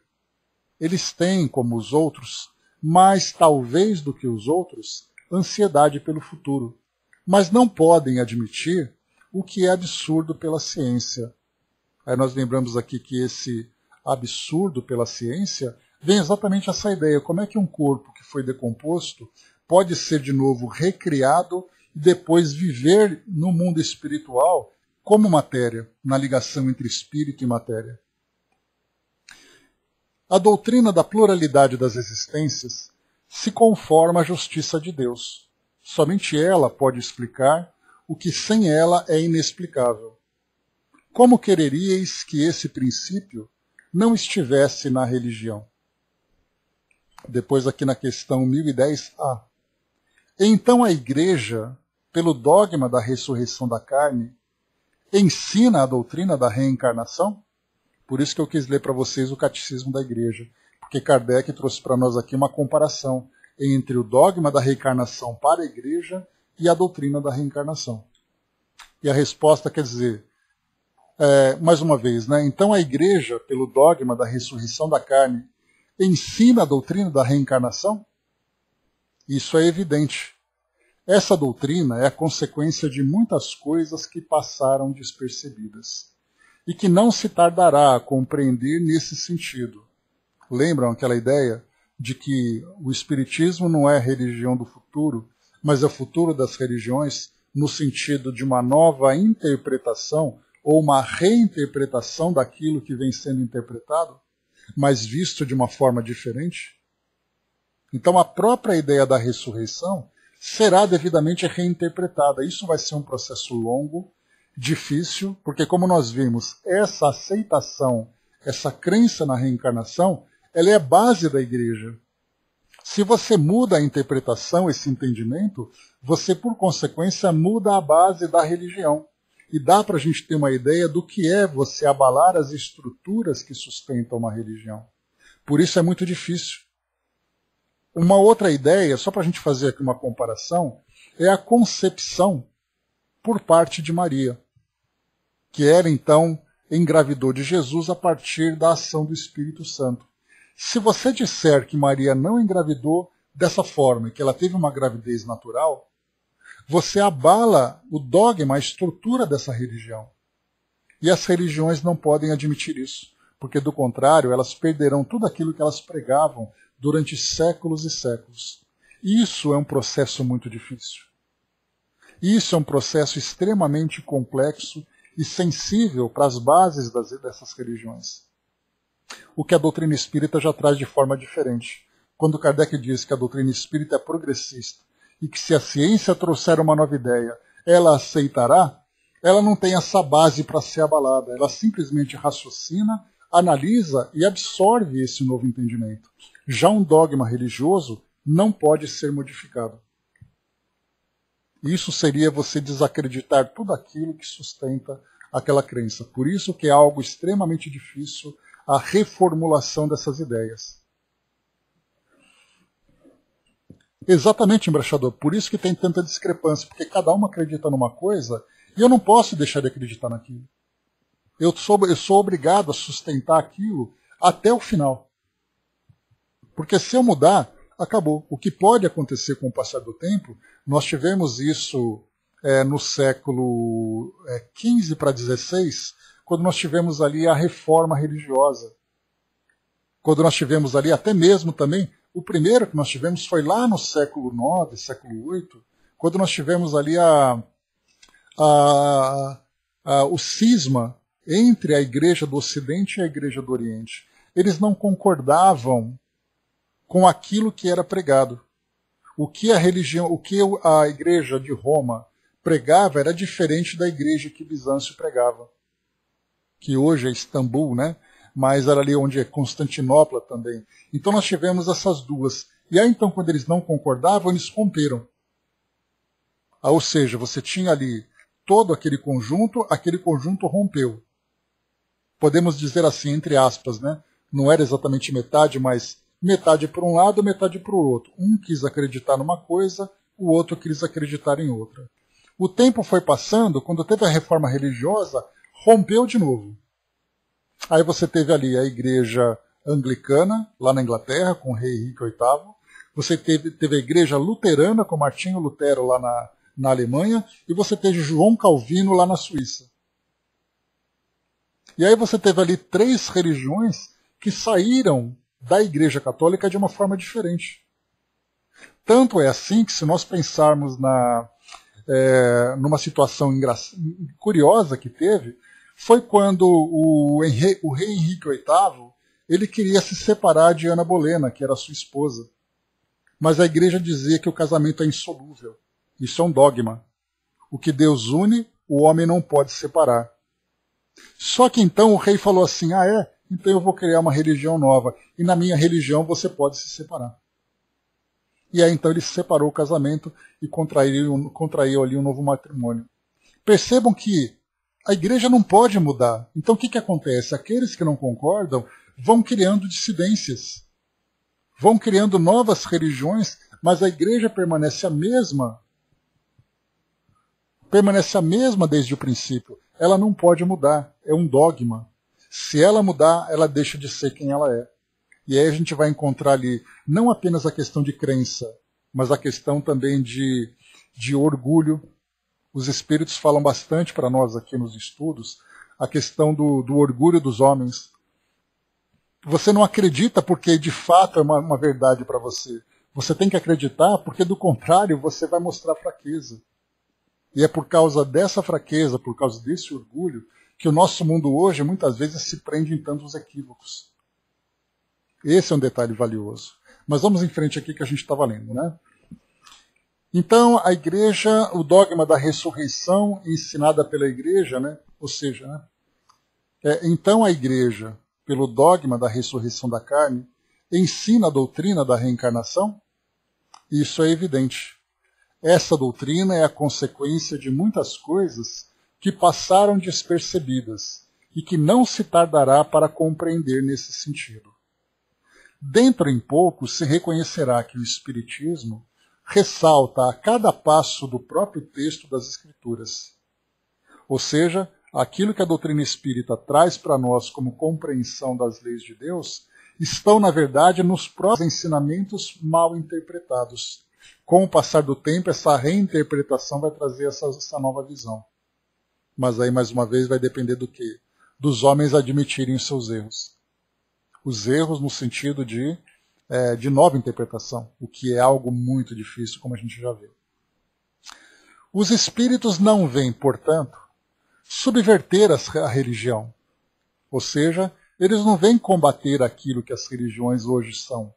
Eles têm, como os outros, mais talvez do que os outros, ansiedade pelo futuro, mas não podem admitir o que é absurdo pela ciência. Aí nós lembramos aqui que esse absurdo pela ciência vem exatamente essa ideia. Como é que um corpo que foi decomposto pode ser de novo recriado e depois viver no mundo espiritual como matéria, na ligação entre espírito e matéria? A doutrina da pluralidade das existências se conforma à justiça de Deus. Somente ela pode explicar o que sem ela é inexplicável. Como quereríeis que esse princípio não estivesse na religião? Depois aqui na questão 1010a. Então a Igreja, pelo dogma da ressurreição da carne, ensina a doutrina da reencarnação? Por isso que eu quis ler para vocês o Catecismo da Igreja, porque Kardec trouxe para nós aqui uma comparação entre o dogma da reencarnação para a Igreja e a doutrina da reencarnação. E a resposta quer dizer, mais uma vez, né? Então a Igreja, pelo dogma da ressurreição da carne, ensina a doutrina da reencarnação? Isso é evidente. Essa doutrina é a consequência de muitas coisas que passaram despercebidas e que não se tardará a compreender nesse sentido. Lembram aquela ideia de que o Espiritismo não é a religião do futuro, mas é o futuro das religiões no sentido de uma nova interpretação ou uma reinterpretação daquilo que vem sendo interpretado, mas visto de uma forma diferente? Então a própria ideia da ressurreição será devidamente reinterpretada. Isso vai ser um processo longo, difícil, porque como nós vimos, essa aceitação, essa crença na reencarnação, ela é a base da Igreja. Se você muda a interpretação, esse entendimento, você, por consequência, muda a base da religião. E dá para a gente ter uma ideia do que é você abalar as estruturas que sustentam uma religião. Por isso é muito difícil. Uma outra ideia, só para a gente fazer aqui uma comparação, é a concepção por parte de Maria, que ela então engravidou de Jesus a partir da ação do Espírito Santo. Se você disser que Maria não engravidou dessa forma e que ela teve uma gravidez natural, você abala o dogma, a estrutura dessa religião. E as religiões não podem admitir isso, porque do contrário elas perderão tudo aquilo que elas pregavam durante séculos e séculos. Isso é um processo muito difícil. Isso é um processo extremamente complexo e sensível para as bases dessas religiões. O que a doutrina espírita já traz de forma diferente. Quando Kardec diz que a doutrina espírita é progressista e que se a ciência trouxer uma nova ideia, ela aceitará, ela não tem essa base para ser abalada. Ela simplesmente raciocina, analisa e absorve esse novo entendimento. Já um dogma religioso não pode ser modificado. Isso seria você desacreditar tudo aquilo que sustenta aquela crença. Por isso que é algo extremamente difícil a reformulação dessas ideias. Exatamente, embaixador. Por isso que tem tanta discrepância, porque cada um acredita numa coisa e eu não posso deixar de acreditar naquilo. Eu sou obrigado a sustentar aquilo até o final. Porque se eu mudar, acabou. O que pode acontecer com o passar do tempo, nós tivemos isso no século XV para XVI, quando nós tivemos ali a reforma religiosa. Quando nós tivemos ali, até mesmo também, o primeiro que nós tivemos foi lá no século IX, século VIII, quando nós tivemos ali o cisma entre a Igreja do Ocidente e a Igreja do Oriente. Eles não concordavam com aquilo que era pregado. O que a religião, o que a igreja de Roma pregava era diferente da igreja que Bizâncio pregava, que hoje é Istambul, né? Mas era ali onde é Constantinopla também. Então nós tivemos essas duas. E aí então, quando eles não concordavam, eles romperam. Ou seja, você tinha ali todo aquele conjunto rompeu. Podemos dizer assim, entre aspas, né? Não era exatamente metade, mas metade para um lado, metade para o outro. Um quis acreditar numa coisa, o outro quis acreditar em outra. O tempo foi passando, quando teve a reforma religiosa, rompeu de novo. Aí você teve ali a igreja anglicana, lá na Inglaterra, com o rei Henrique VIII. Você teve a igreja luterana, com Martinho Lutero, lá na Alemanha. E você teve João Calvino, lá na Suíça. E aí você teve ali 3 religiões que saíram da igreja católica de uma forma diferente. Tanto é assim que, se nós pensarmos numa situação curiosa que teve, foi quando o rei Henrique VIII ele queria se separar de Ana Bolena, que era sua esposa. Mas a igreja dizia que o casamento é insolúvel. Isso é um dogma. O que Deus une, o homem não pode separar. Só que então o rei falou assim, então eu vou criar uma religião nova, e na minha religião você pode se separar. E aí então ele separou o casamento e contraiu ali um novo matrimônio. Percebam que a igreja não pode mudar. Então o que acontece? Aqueles que não concordam vão criando dissidências, vão criando novas religiões, mas a igreja permanece a mesma desde o princípio. Ela não pode mudar, é um dogma. Se ela mudar, ela deixa de ser quem ela é. E aí a gente vai encontrar ali não apenas a questão de crença, mas a questão também de orgulho. Os espíritos falam bastante para nós aqui nos estudos a questão do orgulho dos homens. Você não acredita porque de fato é uma verdade para você. Você tem que acreditar porque do contrário você vai mostrar fraqueza. E é por causa dessa fraqueza, por causa desse orgulho, que o nosso mundo hoje muitas vezes se prende em tantos equívocos. Esse é um detalhe valioso. Mas vamos em frente aqui que a gente estava lendo, né? Então, a igreja, o dogma da ressurreição ensinada pela igreja, né? Ou seja, né? Então a igreja, pelo dogma da ressurreição da carne, ensina a doutrina da reencarnação? Isso é evidente. Essa doutrina é a consequência de muitas coisas que passaram despercebidas e que não se tardará para compreender nesse sentido. Dentro em pouco se reconhecerá que o Espiritismo ressalta a cada passo do próprio texto das Escrituras. Ou seja, aquilo que a doutrina espírita traz para nós como compreensão das leis de Deus estão, na verdade, nos próprios ensinamentos mal interpretados. Com o passar do tempo, essa reinterpretação vai trazer essa nova visão. Mas aí, mais uma vez, vai depender do quê? Dos homens admitirem os seus erros. Os erros no sentido de nova interpretação, o que é algo muito difícil, como a gente já viu. Os espíritos não vêm, portanto, subverter a religião. Ou seja, eles não vêm combater aquilo que as religiões hoje são,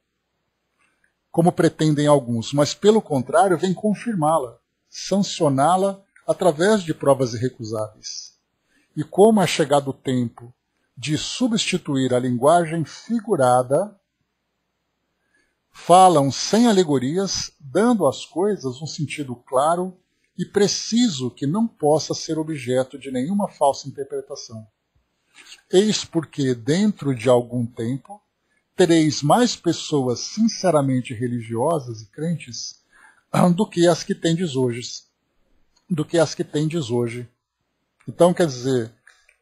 como pretendem alguns, mas, pelo contrário, vêm confirmá-la, sancioná-la através de provas irrecusáveis. E como é chegado o tempo de substituir a linguagem figurada, falam sem alegorias, dando às coisas um sentido claro e preciso que não possa ser objeto de nenhuma falsa interpretação. Eis porque, dentro de algum tempo, tereis mais pessoas sinceramente religiosas e crentes do que as que tendes hoje. Então, quer dizer,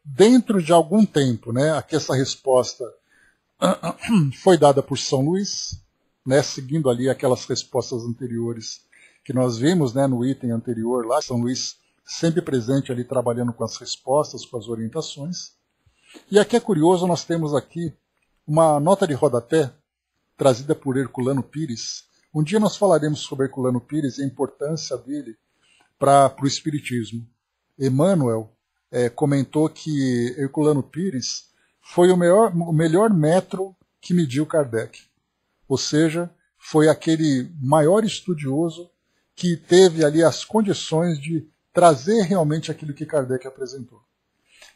dentro de algum tempo, né, aqui essa resposta foi dada por São Luís, né, seguindo ali aquelas respostas anteriores que nós vimos, né, no item anterior lá, São Luís sempre presente ali trabalhando com as respostas, com as orientações. E aqui é curioso, nós temos aqui uma nota de rodapé trazida por Herculano Pires. Um dia nós falaremos sobre Herculano Pires e a importância dele para o Espiritismo. Emmanuel comentou que Herculano Pires foi o melhor metro que mediu Kardec. Ou seja, foi aquele maior estudioso que teve ali as condições de trazer realmente aquilo que Kardec apresentou.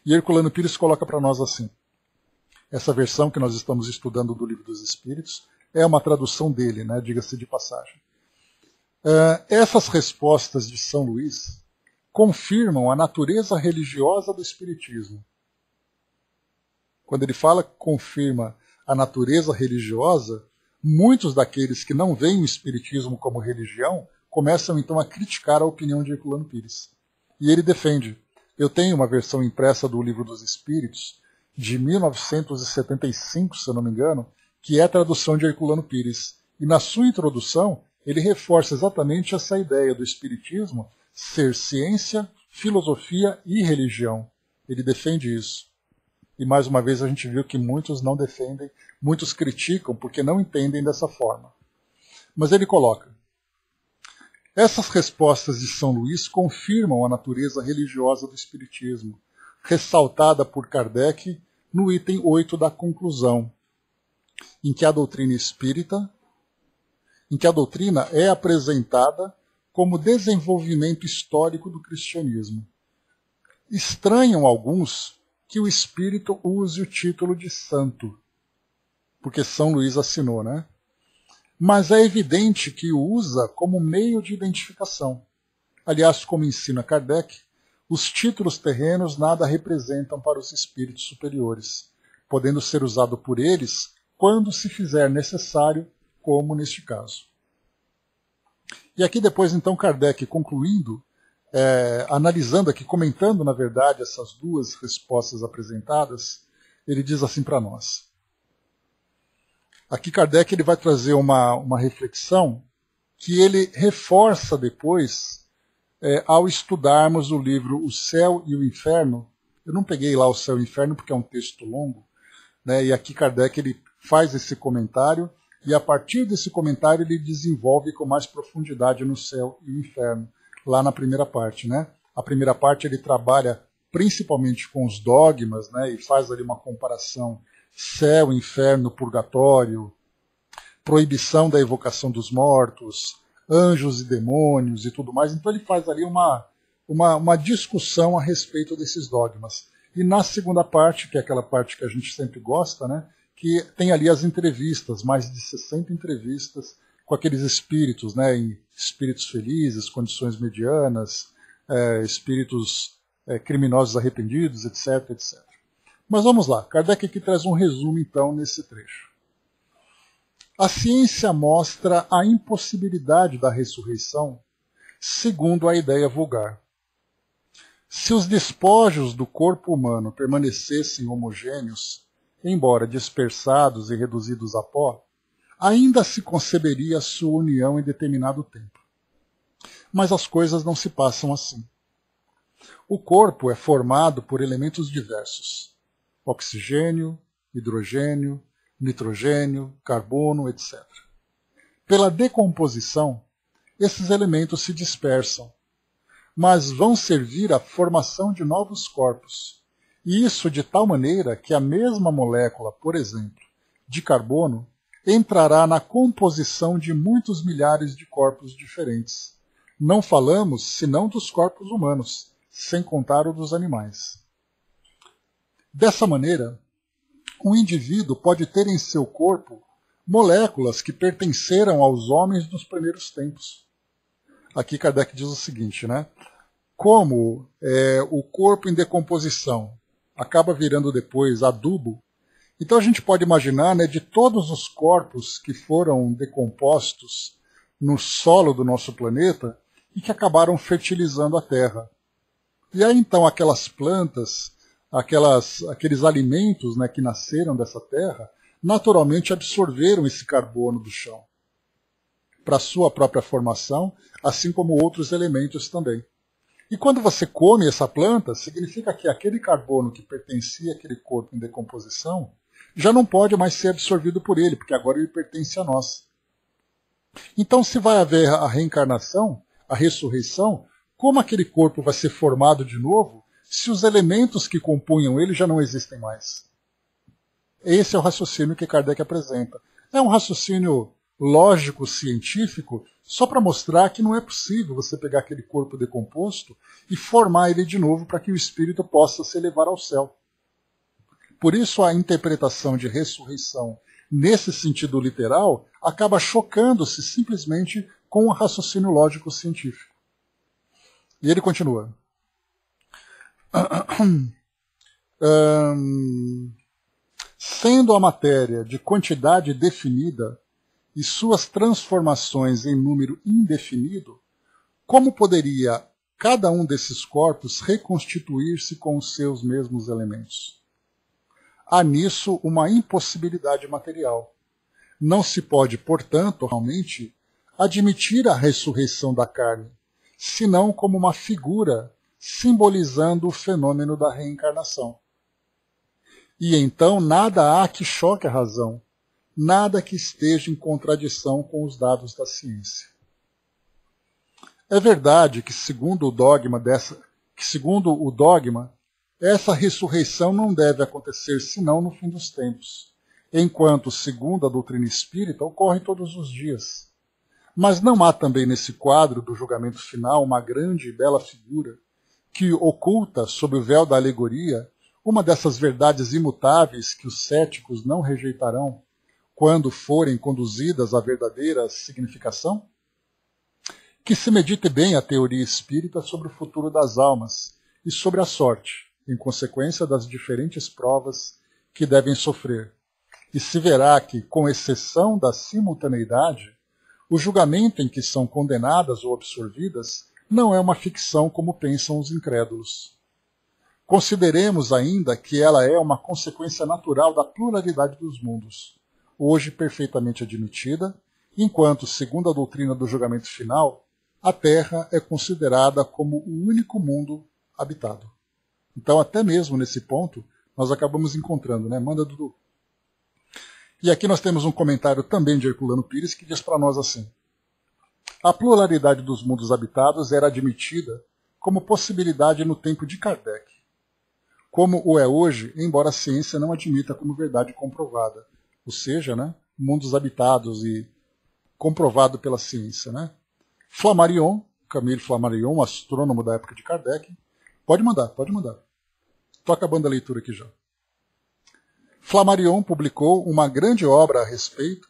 E Herculano Pires coloca para nós assim: essa versão que nós estamos estudando do Livro dos Espíritos é uma tradução dele, né, diga-se de passagem. Essas respostas de São Luís confirmam a natureza religiosa do Espiritismo. Quando ele fala que confirma a natureza religiosa, muitos daqueles que não veem o Espiritismo como religião começam então a criticar a opinião de Herculano Pires. E ele defende. Eu tenho uma versão impressa do Livro dos Espíritos, de 1975, se eu não me engano, que é a tradução de Herculano Pires. E na sua introdução, ele reforça exatamente essa ideia do Espiritismo ser ciência, filosofia e religião. Ele defende isso. E mais uma vez a gente viu que muitos não defendem, muitos criticam porque não entendem dessa forma. Mas ele coloca: essas respostas de São Luís confirmam a natureza religiosa do Espiritismo, ressaltada por Kardec no item 8 da conclusão, em que a doutrina é apresentada como desenvolvimento histórico do cristianismo. Estranham alguns que o espírito use o título de santo, porque São Luís assinou, né? Mas é evidente que o usa como meio de identificação. Aliás, como ensina Kardec, os títulos terrenos nada representam para os espíritos superiores, podendo ser usado por eles quando se fizer necessário, como neste caso. E aqui depois, então, Kardec, concluindo, analisando aqui, comentando, na verdade, essas duas respostas apresentadas, ele diz assim para nós. Aqui Kardec ele vai trazer uma reflexão que ele reforça depois ao estudarmos o livro O Céu e o Inferno. Eu não peguei lá O Céu e o Inferno porque é um texto longo, né? E aqui Kardec ele faz esse comentário e a partir desse comentário ele desenvolve com mais profundidade no Céu e o Inferno, lá na primeira parte, né? A primeira parte ele trabalha principalmente com os dogmas, né? E faz ali uma comparação céu, inferno, purgatório, proibição da evocação dos mortos, anjos e demônios e tudo mais. Então ele faz ali uma discussão a respeito desses dogmas. E na segunda parte, que é aquela parte que a gente sempre gosta, né, que tem ali as entrevistas, mais de 60 entrevistas com aqueles espíritos, né, em espíritos felizes, condições medianas, espíritos criminosos arrependidos, etc, etc. Mas vamos lá, Kardec aqui traz um resumo então nesse trecho. A ciência mostra a impossibilidade da ressurreição segundo a ideia vulgar. Se os despojos do corpo humano permanecessem homogêneos, embora dispersados e reduzidos a pó, ainda se conceberia a sua união em determinado tempo. Mas as coisas não se passam assim. O corpo é formado por elementos diversos: oxigênio, hidrogênio, nitrogênio, carbono, etc. Pela decomposição, esses elementos se dispersam, mas vão servir à formação de novos corpos. E isso de tal maneira que a mesma molécula, por exemplo, de carbono, entrará na composição de muitos milhares de corpos diferentes. Não falamos senão dos corpos humanos, sem contar o dos animais. Dessa maneira, um indivíduo pode ter em seu corpo moléculas que pertenceram aos homens dos primeiros tempos. Aqui Kardec diz o seguinte, né? Como o corpo em decomposição acaba virando depois adubo, então a gente pode imaginar, né, de todos os corpos que foram decompostos no solo do nosso planeta e que acabaram fertilizando a Terra. E aí então aquelas plantas, aqueles alimentos, né, que nasceram dessa terra, naturalmente absorveram esse carbono do chão para sua própria formação, assim como outros elementos também. E quando você come essa planta, significa que aquele carbono que pertencia àquele corpo em decomposição já não pode mais ser absorvido por ele, porque agora ele pertence a nós. Então, se vai haver a reencarnação, a ressurreição, como aquele corpo vai ser formado de novo se os elementos que compunham ele já não existem mais? Esse é o raciocínio que Kardec apresenta. É um raciocínio lógico-científico só para mostrar que não é possível você pegar aquele corpo decomposto e formar ele de novo para que o espírito possa se elevar ao céu. Por isso a interpretação de ressurreição nesse sentido literal acaba chocando-se simplesmente com o raciocínio lógico-científico. E ele continua. Sendo a matéria de quantidade definida e suas transformações em número indefinido, como poderia cada um desses corpos reconstituir-se com os seus mesmos elementos? Há nisso uma impossibilidade material. Não se pode, portanto, realmente admitir a ressurreição da carne, senão como uma figura simbolizando o fenômeno da reencarnação. E então nada há que choque a razão, nada que esteja em contradição com os dados da ciência. É verdade que, segundo o dogma, essa ressurreição não deve acontecer senão no fim dos tempos, enquanto, segundo a doutrina espírita, ocorre todos os dias. Mas não há também nesse quadro do julgamento final uma grande e bela figura que oculta, sob o véu da alegoria, uma dessas verdades imutáveis que os céticos não rejeitarão quando forem conduzidas à verdadeira significação? Que se medite bem a teoria espírita sobre o futuro das almas e sobre a sorte, em consequência das diferentes provas que devem sofrer, e se verá que, com exceção da simultaneidade, o julgamento em que são condenadas ou absorvidas não é uma ficção como pensam os incrédulos. Consideremos ainda que ela é uma consequência natural da pluralidade dos mundos, hoje perfeitamente admitida, enquanto, segundo a doutrina do julgamento final, a Terra é considerada como o único mundo habitado. Então, até mesmo nesse ponto, nós acabamos encontrando, né? Manda, Dudu. E aqui nós temos um comentário também de Herculano Pires que diz para nós assim: a pluralidade dos mundos habitados era admitida como possibilidade no tempo de Kardec, como o é hoje, embora a ciência não admita como verdade comprovada, ou seja, né, mundos habitados e comprovado pela ciência. Né? Flammarion, Camille Flammarion, um astrônomo da época de Kardec, pode mandar. Estou acabando a leitura aqui já. Flammarion publicou uma grande obra a respeito,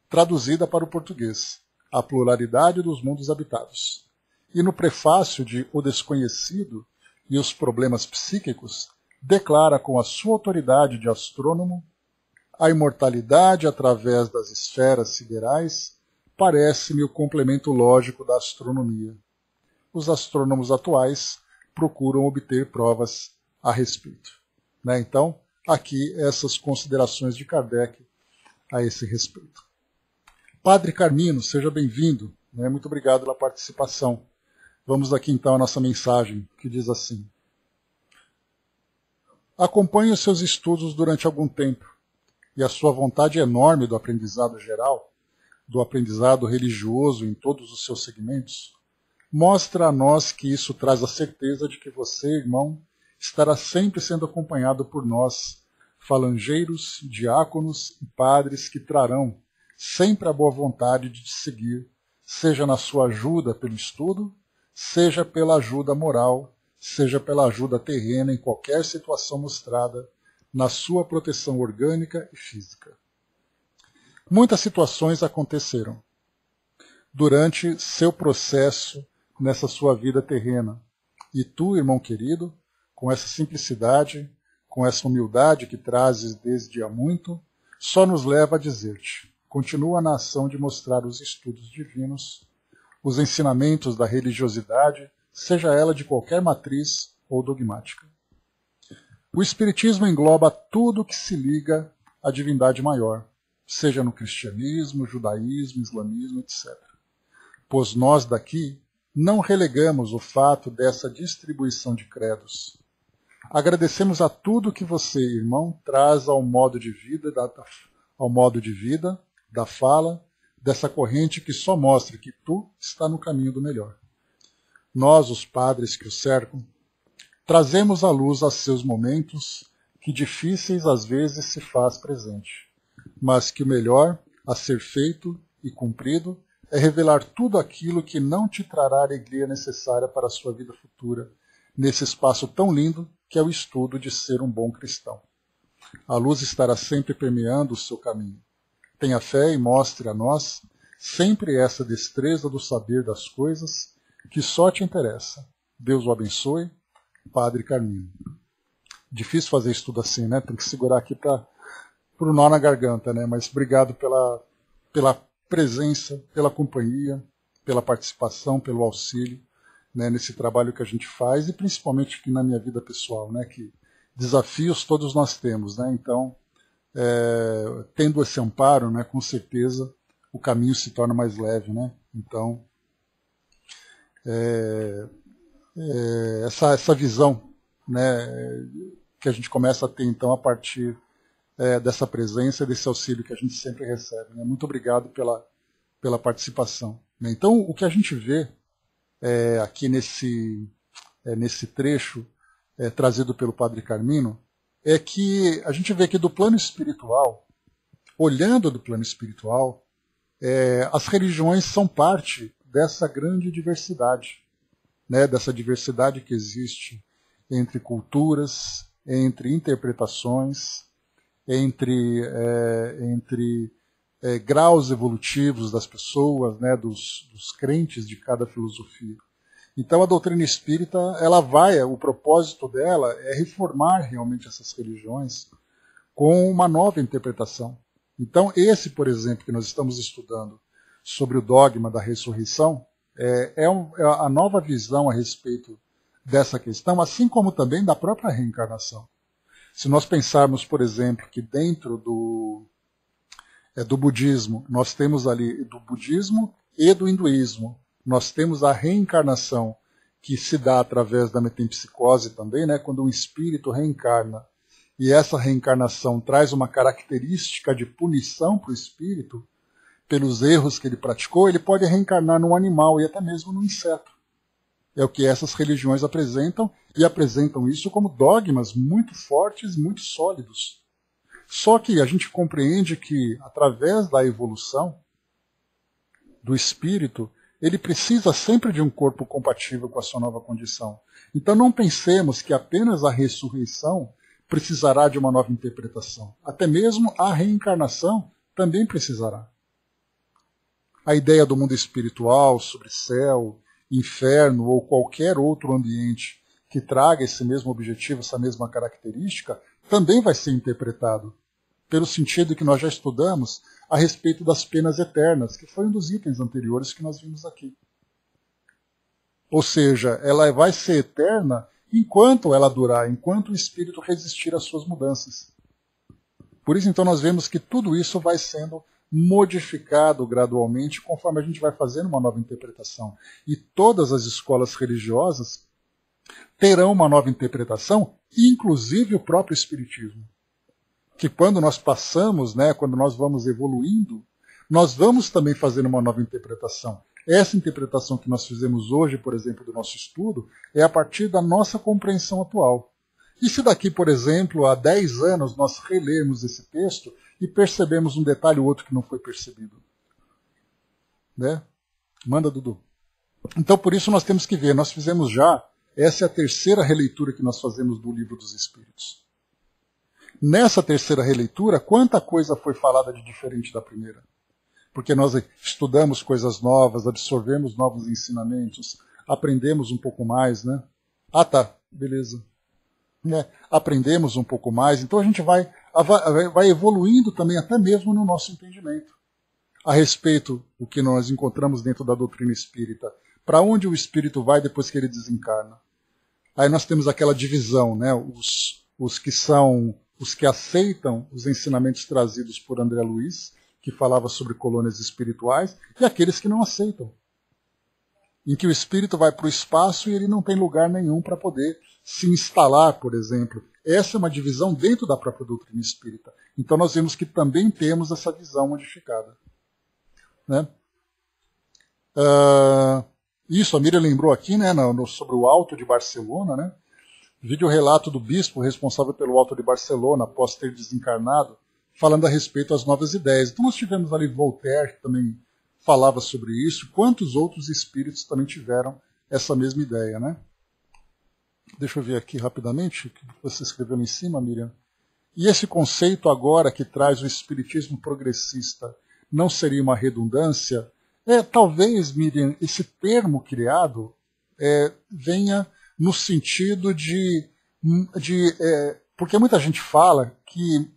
traduzida para o português, A Pluralidade dos Mundos Habitados. E no prefácio de O Desconhecido e os Problemas Psíquicos, declara com a sua autoridade de astrônomo: a imortalidade através das esferas siderais parece-me o complemento lógico da astronomia. Os astrônomos atuais procuram obter provas a respeito. Né? Então, aqui essas considerações de Kardec a esse respeito. Padre Carmino, seja bem-vindo. Né? Muito obrigado pela participação. Vamos aqui então à nossa mensagem, que diz assim: acompanhe os seus estudos durante algum tempo, e a sua vontade enorme do aprendizado geral, do aprendizado religioso em todos os seus segmentos, mostra a nós que isso traz a certeza de que você, irmão, estará sempre sendo acompanhado por nós, falangeiros, diáconos e padres que trarão sempre a boa vontade de te seguir, seja na sua ajuda pelo estudo, seja pela ajuda moral, seja pela ajuda terrena em qualquer situação mostrada na sua proteção orgânica e física. Muitas situações aconteceram durante seu processo nessa sua vida terrena. E tu, irmão querido, com essa simplicidade, com essa humildade que trazes desde há muito, só nos leva a dizer-te: continua na ação de mostrar os estudos divinos, os ensinamentos da religiosidade, seja ela de qualquer matriz ou dogmática. O Espiritismo engloba tudo que se liga à divindade maior, seja no cristianismo, judaísmo, islamismo, etc. Pois nós daqui não relegamos o fato dessa distribuição de credos. Agradecemos a tudo que você, irmão, traz ao modo de vida, da fala, dessa corrente que só mostra que tu está no caminho do melhor. Nós, os padres que o cercam, trazemos à luz a seus momentos que difíceis às vezes se faz presente, mas que o melhor a ser feito e cumprido é revelar tudo aquilo que não te trará a alegria necessária para a sua vida futura, nesse espaço tão lindo que é o estudo de ser um bom cristão. A luz estará sempre permeando o seu caminho. Tenha fé e mostre a nós sempre essa destreza do saber das coisas que só te interessa. Deus o abençoe. Padre Carmino. Difícil fazer isso tudo assim, né? Tem que segurar aqui para o nó na garganta, né? Mas obrigado pela presença, pela companhia, pela participação, pelo auxílio, né, nesse trabalho que a gente faz e principalmente aqui na minha vida pessoal, né? Que desafios todos nós temos, né? Então, tendo esse amparo, né, com certeza o caminho se torna mais leve, né? Então, essa visão, né, que a gente começa a ter então a partir dessa presença, desse auxílio que a gente sempre recebe, né? Muito obrigado pela participação, né? Então, o que a gente vê aqui nesse trecho trazido pelo Padre Carmino é que a gente vê que do plano espiritual, olhando do plano espiritual, as religiões são parte dessa grande diversidade, né, dessa diversidade que existe entre culturas, entre interpretações, entre graus evolutivos das pessoas, né, dos crentes de cada filosofia. Então a doutrina espírita, o propósito dela é reformar realmente essas religiões com uma nova interpretação. Então esse, por exemplo, que nós estamos estudando sobre o dogma da ressurreição, é a nova visão a respeito dessa questão, assim como também da própria reencarnação. Se nós pensarmos, por exemplo, que dentro do budismo, nós temos ali do budismo e do hinduísmo, nós temos a reencarnação que se dá através da metempsicose também, né, quando um espírito reencarna, e essa reencarnação traz uma característica de punição para o espírito, pelos erros que ele praticou, ele pode reencarnar num animal e até mesmo num inseto. É o que essas religiões apresentam, e apresentam isso como dogmas muito fortes, muito sólidos. Só que a gente compreende que, através da evolução do espírito, ele precisa sempre de um corpo compatível com a sua nova condição. Então não pensemos que apenas a ressurreição precisará de uma nova interpretação. Até mesmo a reencarnação também precisará. A ideia do mundo espiritual, sobre céu, inferno ou qualquer outro ambiente que traga esse mesmo objetivo, essa mesma característica, também vai ser interpretado pelo sentido que nós já estudamos a respeito das penas eternas, que foi um dos itens anteriores que nós vimos aqui. Ou seja, ela vai ser eterna enquanto ela durar, enquanto o espírito resistir às suas mudanças. Por isso, então, nós vemos que tudo isso vai sendo modificado gradualmente conforme a gente vai fazendo uma nova interpretação. E todas as escolas religiosas terão uma nova interpretação, inclusive o próprio Espiritismo. Que quando nós passamos, né, quando nós vamos evoluindo, nós vamos também fazendo uma nova interpretação. Essa interpretação que nós fizemos hoje, por exemplo, do nosso estudo, é a partir da nossa compreensão atual. E se daqui, por exemplo, há 10 anos nós relermos esse texto e percebemos um detalhe ou outro que não foi percebido? Né? Manda, Dudu. Então, por isso nós temos que ver, nós fizemos já, essa é a terceira releitura que nós fazemos do Livro dos Espíritos. Nessa terceira releitura, quanta coisa foi falada de diferente da primeira? Porque nós estudamos coisas novas, absorvemos novos ensinamentos, aprendemos um pouco mais, né? Ah, tá, beleza. Aprendemos um pouco mais, então a gente vai evoluindo também, até mesmo no nosso entendimento, a respeito do que nós encontramos dentro da doutrina espírita. Para onde o espírito vai depois que ele desencarna? Aí nós temos aquela divisão, né? Os que aceitam os ensinamentos trazidos por André Luiz, que falava sobre colônias espirituais, e aqueles que não aceitam. Em que o espírito vai para o espaço e ele não tem lugar nenhum para poder se instalar, por exemplo. Essa é uma divisão dentro da própria doutrina espírita. Então nós vemos que também temos essa visão modificada. Né? Isso, a Miriam lembrou aqui, né, sobre o Alto de Barcelona, né? Vídeo relato do bispo responsável pelo Alto de Barcelona, após ter desencarnado, falando a respeito das novas ideias. Então nós tivemos ali Voltaire, que também falava sobre isso. Quantos outros espíritos também tiveram essa mesma ideia, né? Deixa eu ver aqui rapidamente o que você escreveu em cima, Miriam. E esse conceito agora que traz o espiritismo progressista não seria uma redundância? Talvez, Miriam, esse termo criado venha no sentido porque muita gente fala que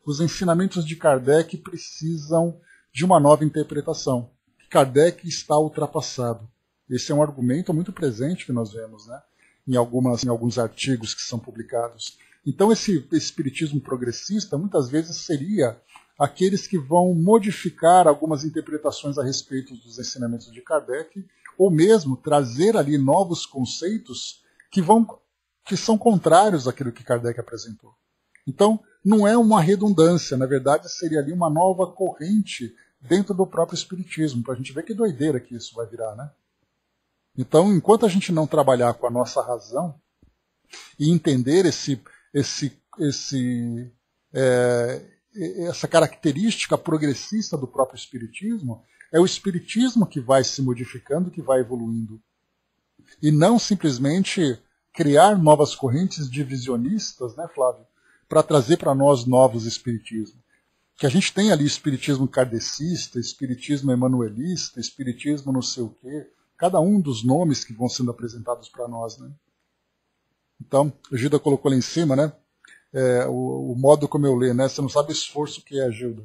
os ensinamentos de Kardec precisam de uma nova interpretação. Kardec está ultrapassado. Esse é um argumento muito presente que nós vemos, né, em alguns artigos que são publicados. Então esse espiritismo progressista muitas vezes seria aqueles que vão modificar algumas interpretações a respeito dos ensinamentos de Kardec, ou mesmo trazer ali novos conceitos que são contrários àquilo que Kardec apresentou. Então, não é uma redundância, na verdade seria ali uma nova corrente dentro do próprio espiritismo, para a gente ver que doideira que isso vai virar, né? Então, enquanto a gente não trabalhar com a nossa razão e entender essa característica progressista do próprio espiritismo, é o espiritismo que vai se modificando, que vai evoluindo. E não simplesmente criar novas correntes divisionistas, né, Flávio, para trazer para nós novos espiritismos. Que a gente tem ali espiritismo kardecista, espiritismo emanuelista, espiritismo não sei o quê, cada um dos nomes que vão sendo apresentados para nós, né? Então, a Gilda colocou lá em cima, né? O modo como eu leio, né? Você não sabe o esforço que é, Gilda.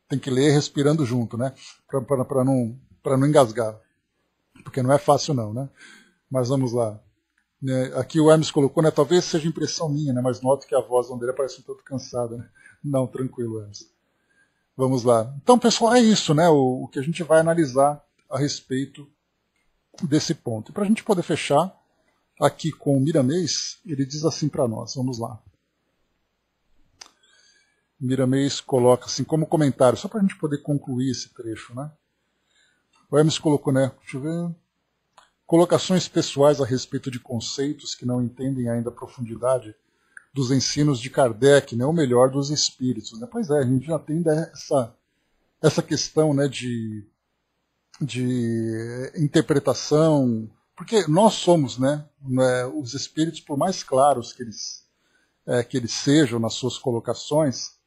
Tem que ler respirando junto, né? Para não engasgar. Porque não é fácil não, né? Mas vamos lá. Aqui o Hermes colocou, né? Talvez seja impressão minha, né? Mas noto que a voz dele parece um pouco cansada, né? Não, tranquilo, Hermes. Vamos lá. Então, pessoal, é isso, né? O que a gente vai analisar a respeito desse ponto. E para a gente poder fechar aqui com o Miramês, ele diz assim para nós. Vamos lá. Miramês coloca assim como comentário, só para a gente poder concluir esse trecho, né? O Hermes colocou, né? Deixa eu ver. Colocações pessoais a respeito de conceitos que não entendem ainda a profundidade dos ensinos de Kardec, né? Ou melhor, dos espíritos, né? Pois é, a gente já tem essa questão, né, de interpretação, porque nós somos, né, os espíritos, por mais claros que eles sejam nas suas colocações,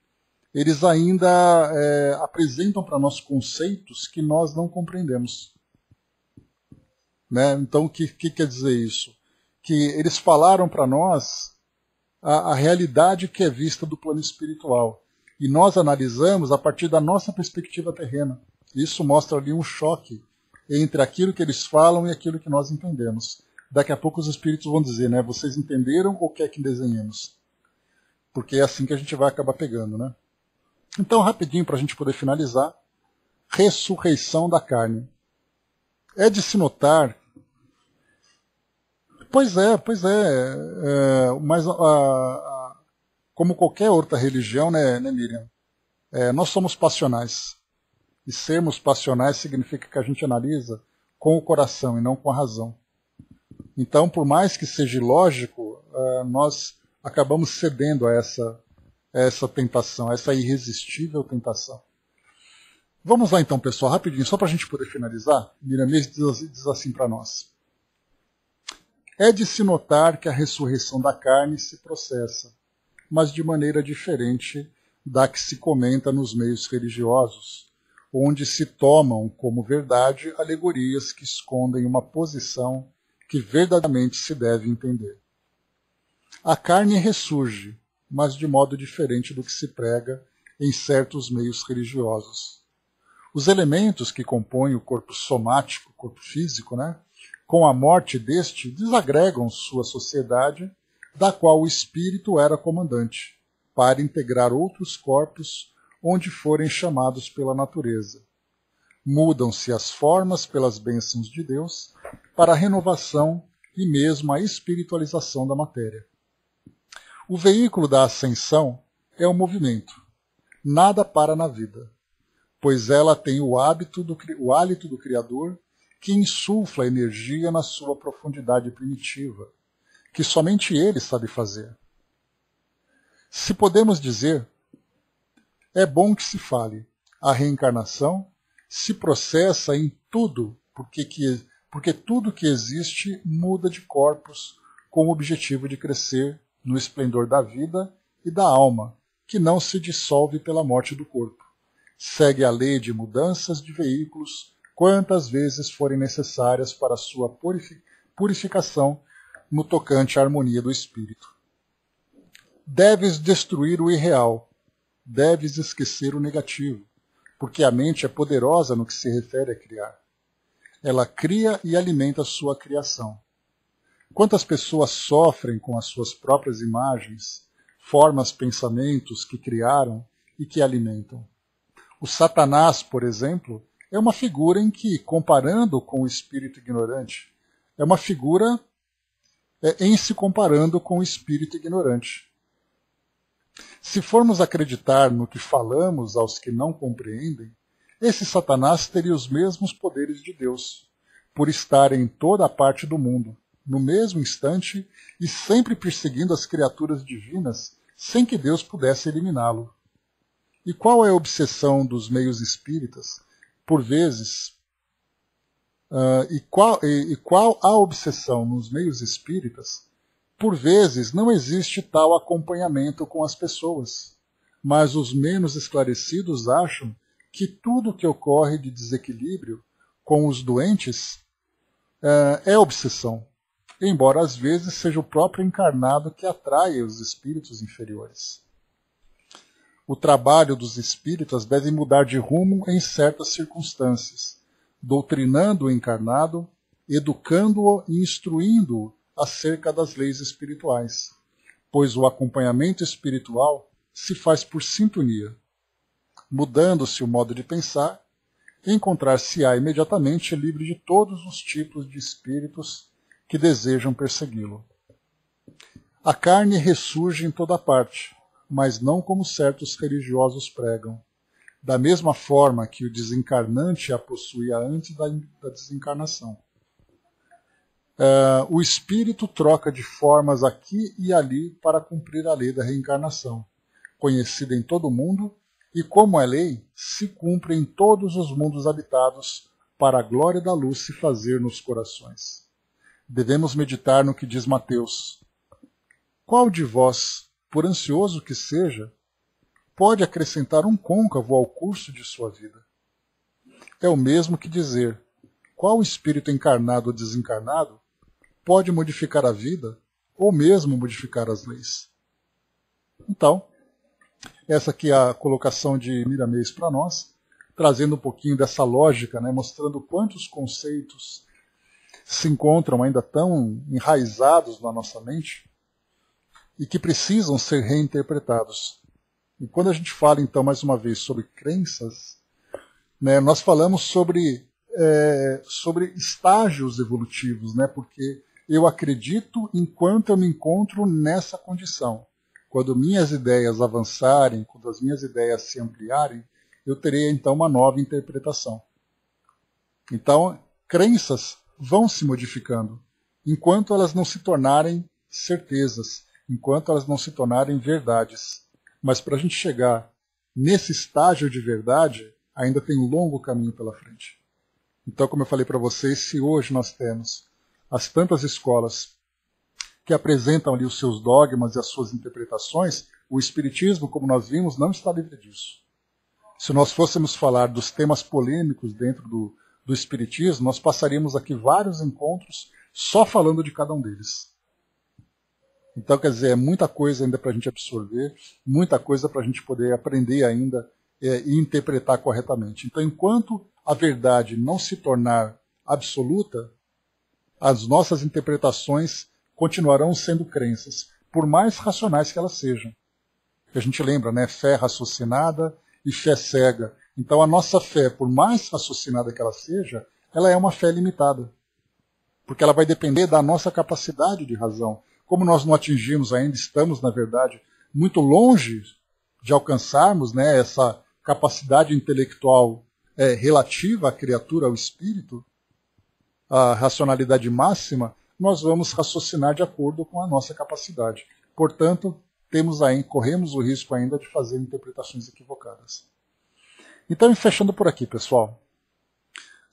eles ainda apresentam para nós conceitos que nós não compreendemos. Né? Então, o que quer dizer isso? Que eles falaram para nós a realidade que é vista do plano espiritual. E nós analisamos a partir da nossa perspectiva terrena. Isso mostra ali um choque entre aquilo que eles falam e aquilo que nós entendemos. Daqui a pouco os espíritos vão dizer, né? Vocês entenderam ou quer que desenhemos? Porque é assim que a gente vai acabar pegando, né? Então, rapidinho, para a gente poder finalizar. Ressurreição da carne. É de se notar... Pois é. Mas como qualquer outra religião, né Miriam? Nós somos passionais. E sermos passionais significa que a gente analisa com o coração e não com a razão. Então, por mais que seja ilógico, nós acabamos cedendo a essa tentação, a essa irresistível tentação. Vamos lá então, pessoal, rapidinho, só para a gente poder finalizar. Miramês diz assim para nós. É de se notar que a ressurreição da carne se processa, mas de maneira diferente da que se comenta nos meios religiosos, onde se tomam como verdade alegorias que escondem uma posição que verdadeiramente se deve entender. A carne ressurge, mas de modo diferente do que se prega em certos meios religiosos. Os elementos que compõem o corpo somático, o corpo físico, né, com a morte deste, desagregam sua sociedade, da qual o espírito era comandante, para integrar outros corpos onde forem chamados pela natureza. Mudam-se as formas pelas bênçãos de Deus para a renovação e mesmo a espiritualização da matéria. O veículo da ascensão é o movimento. Nada para na vida, pois ela tem o hálito do Criador que insufla energia na sua profundidade primitiva, que somente ele sabe fazer. Se podemos dizer, É bom que se fale. A reencarnação se processa em tudo, porque tudo que existe muda de corpos com o objetivo de crescer no esplendor da vida e da alma, que não se dissolve pela morte do corpo. Segue a lei de mudanças de veículos quantas vezes forem necessárias para sua purificação no tocante à harmonia do espírito. Deves destruir o irreal, deves esquecer o negativo, porque a mente é poderosa no que se refere a criar. Ela cria e alimenta sua criação. Quantas pessoas sofrem com as suas próprias imagens, formas, pensamentos que criaram e que alimentam? O Satanás, por exemplo, é uma figura em que, comparando com o espírito ignorante, é uma figura em se comparando com o espírito ignorante. Se formos acreditar no que falamos aos que não compreendem, esse Satanás teria os mesmos poderes de Deus, por estar em toda a parte do mundo, no mesmo instante e sempre perseguindo as criaturas divinas, sem que Deus pudesse eliminá-lo. E qual é a obsessão dos meios espíritas? Por vezes, qual a obsessão nos meios espíritas? Por vezes não existe tal acompanhamento com as pessoas, mas os menos esclarecidos acham que tudo que ocorre de desequilíbrio com os doentes é obsessão, embora às vezes seja o próprio encarnado que atrai os espíritos inferiores. O trabalho dos espíritas deve mudar de rumo em certas circunstâncias, doutrinando o encarnado, educando-o e instruindo-o acerca das leis espirituais, pois o acompanhamento espiritual se faz por sintonia. Mudando-se o modo de pensar, encontrar-se-á imediatamente livre de todos os tipos de espíritos que desejam persegui-lo. A carne ressurge em toda parte, mas não como certos religiosos pregam, da mesma forma que o desencarnante a possuía antes da desencarnação. O espírito troca de formas aqui e ali para cumprir a lei da reencarnação, conhecida em todo o mundo, e como é lei, se cumpre em todos os mundos habitados, para a glória da luz se fazer nos corações. Devemos meditar no que diz Mateus. Qual de vós, por ansioso que seja, pode acrescentar um côncavo ao curso de sua vida? É o mesmo que dizer, qual espírito encarnado ou desencarnado pode modificar a vida ou mesmo modificar as leis? Então, essa aqui é a colocação de Miramês para nós, trazendo um pouquinho dessa lógica, né, mostrando quantos conceitos se encontram ainda tão enraizados na nossa mente e que precisam ser reinterpretados. E quando a gente fala, então, mais uma vez, sobre crenças, né, nós falamos sobre estágios evolutivos, né, porque eu acredito enquanto eu me encontro nessa condição. Quando minhas ideias avançarem, quando as minhas ideias se ampliarem, eu terei então uma nova interpretação. Então, crenças vão se modificando, enquanto elas não se tornarem certezas, enquanto elas não se tornarem verdades. Mas para a gente chegar nesse estágio de verdade, ainda tem um longo caminho pela frente. Então, como eu falei para vocês, se hoje nós temos as tantas escolas que apresentam ali os seus dogmas e as suas interpretações, o Espiritismo, como nós vimos, não está livre disso. Se nós fôssemos falar dos temas polêmicos dentro do Espiritismo, nós passaríamos aqui vários encontros só falando de cada um deles. Então, quer dizer, é muita coisa ainda para a gente absorver, muita coisa para a gente poder aprender ainda e interpretar corretamente. Então, enquanto a verdade não se tornar absoluta, as nossas interpretações continuarão sendo crenças, por mais racionais que elas sejam. A gente lembra, né? Fé raciocinada e fé cega. Então a nossa fé, por mais raciocinada que ela seja, ela é uma fé limitada. Porque ela vai depender da nossa capacidade de razão. Como nós não atingimos ainda, estamos, na verdade, muito longe de alcançarmos, né, essa capacidade intelectual relativa à criatura, ao espírito, a racionalidade máxima, nós vamos raciocinar de acordo com a nossa capacidade. Portanto, corremos o risco ainda de fazer interpretações equivocadas. Então, fechando por aqui, pessoal.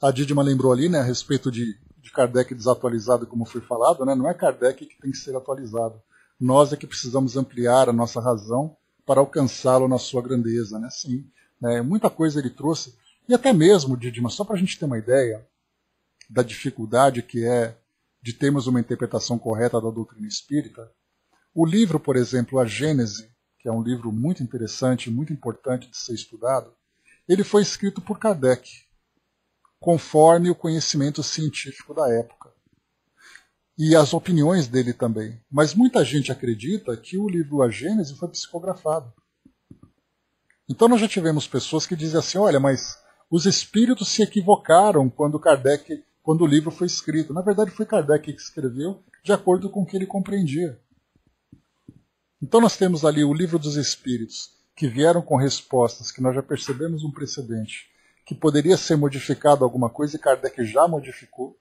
A Didima lembrou ali, né, a respeito de Kardec desatualizado, como foi falado, né, não é Kardec que tem que ser atualizado. Nós é que precisamos ampliar a nossa razão para alcançá-lo na sua grandeza. Né? Sim, né, muita coisa ele trouxe. E até mesmo, Didima, só para a gente ter uma ideia da dificuldade que é de termos uma interpretação correta da doutrina espírita, o livro, por exemplo, A Gênese, que é um livro muito interessante, muito importante de ser estudado, ele foi escrito por Kardec, conforme o conhecimento científico da época. E as opiniões dele também. Mas muita gente acredita que o livro A Gênese foi psicografado. Então nós já tivemos pessoas que dizem assim, olha, mas os espíritos se equivocaram quando o livro foi escrito. Na verdade foi Kardec que escreveu de acordo com o que ele compreendia. Então nós temos ali o livro dos espíritos, que vieram com respostas que nós já percebemos um precedente, que poderia ser modificado alguma coisa e Kardec já modificou.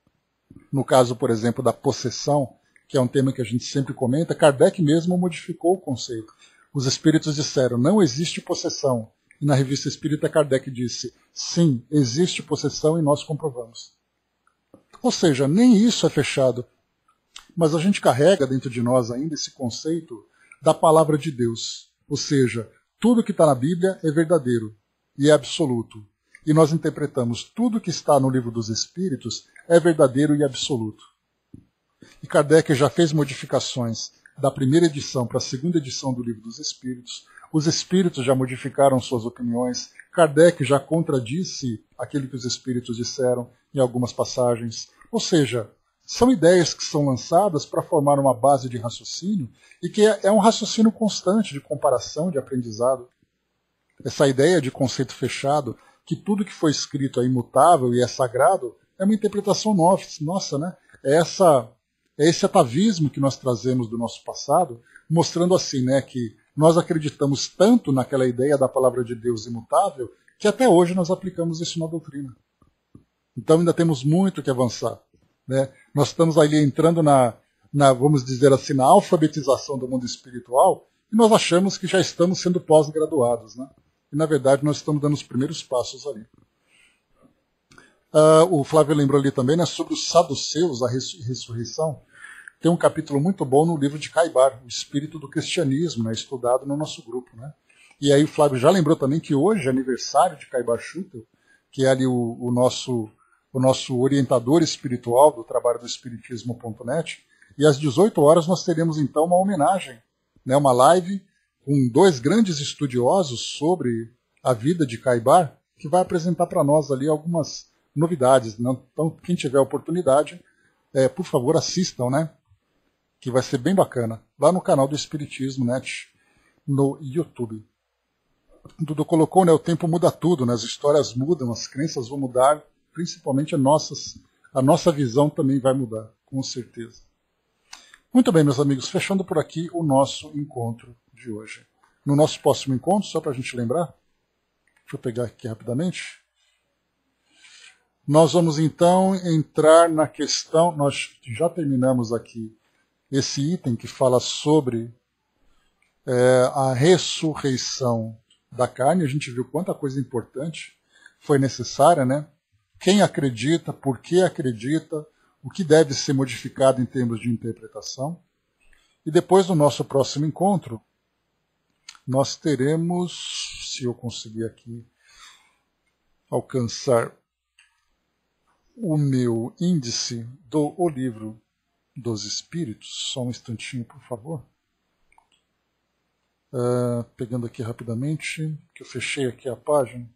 No caso, por exemplo, da possessão, que é um tema que a gente sempre comenta, Kardec mesmo modificou o conceito. Os espíritos disseram, não existe possessão. E na revista Espírita, Kardec disse, sim, existe possessão e nós comprovamos. Ou seja, nem isso é fechado. Mas a gente carrega dentro de nós ainda esse conceito da palavra de Deus. Ou seja, tudo que está na Bíblia é verdadeiro e é absoluto. E nós interpretamos tudo que está no livro dos Espíritos é verdadeiro e absoluto. E Kardec já fez modificações da primeira edição para a segunda edição do livro dos Espíritos. Os Espíritos já modificaram suas opiniões. Kardec já contradisse aquilo que os Espíritos disseram em algumas passagens. Ou seja, são ideias que são lançadas para formar uma base de raciocínio e que é um raciocínio constante de comparação, de aprendizado. Essa ideia de conceito fechado, que tudo que foi escrito é imutável e é sagrado, é uma interpretação nossa, né? É esse atavismo que nós trazemos do nosso passado, mostrando assim, né, que nós acreditamos tanto naquela ideia da palavra de Deus imutável, que até hoje nós aplicamos isso na doutrina. Então ainda temos muito que avançar. Né? Nós estamos ali entrando vamos dizer assim, na alfabetização do mundo espiritual, e nós achamos que já estamos sendo pós-graduados, né? E na verdade nós estamos dando os primeiros passos ali. O Flávio lembrou ali também, né, sobre os saduceus, a ressurreição. Tem um capítulo muito bom no livro de Caibar, o espírito do cristianismo, né, estudado no nosso grupo. Né? E aí o Flávio já lembrou também que hoje é aniversário de Caibar Schutel, que é ali o nosso orientador espiritual do trabalho do espiritismo.net, e às 18 horas nós teremos então uma homenagem, né, uma live com dois grandes estudiosos sobre a vida de Caibar, que vai apresentar para nós ali algumas novidades. Né? Então, quem tiver oportunidade, por favor, assistam, né? Que vai ser bem bacana, lá no canal do Espiritismo Net, no YouTube. Dudu colocou, né, o tempo muda tudo, né, as histórias mudam, as crenças vão mudar, principalmente a nossa visão também vai mudar, com certeza. Muito bem, meus amigos, fechando por aqui o nosso encontro de hoje. No nosso próximo encontro, só para a gente lembrar, deixa eu pegar aqui rapidamente, nós vamos então entrar na questão, nós já terminamos aqui esse item que fala sobre a ressurreição da carne. A gente viu quanta coisa importante foi necessária, né? Quem acredita, por que acredita, o que deve ser modificado em termos de interpretação. E depois do nosso próximo encontro, nós teremos, se eu conseguir aqui alcançar o meu índice do livro dos Espíritos, só um instantinho, por favor. Pegando aqui rapidamente, que eu fechei aqui a página.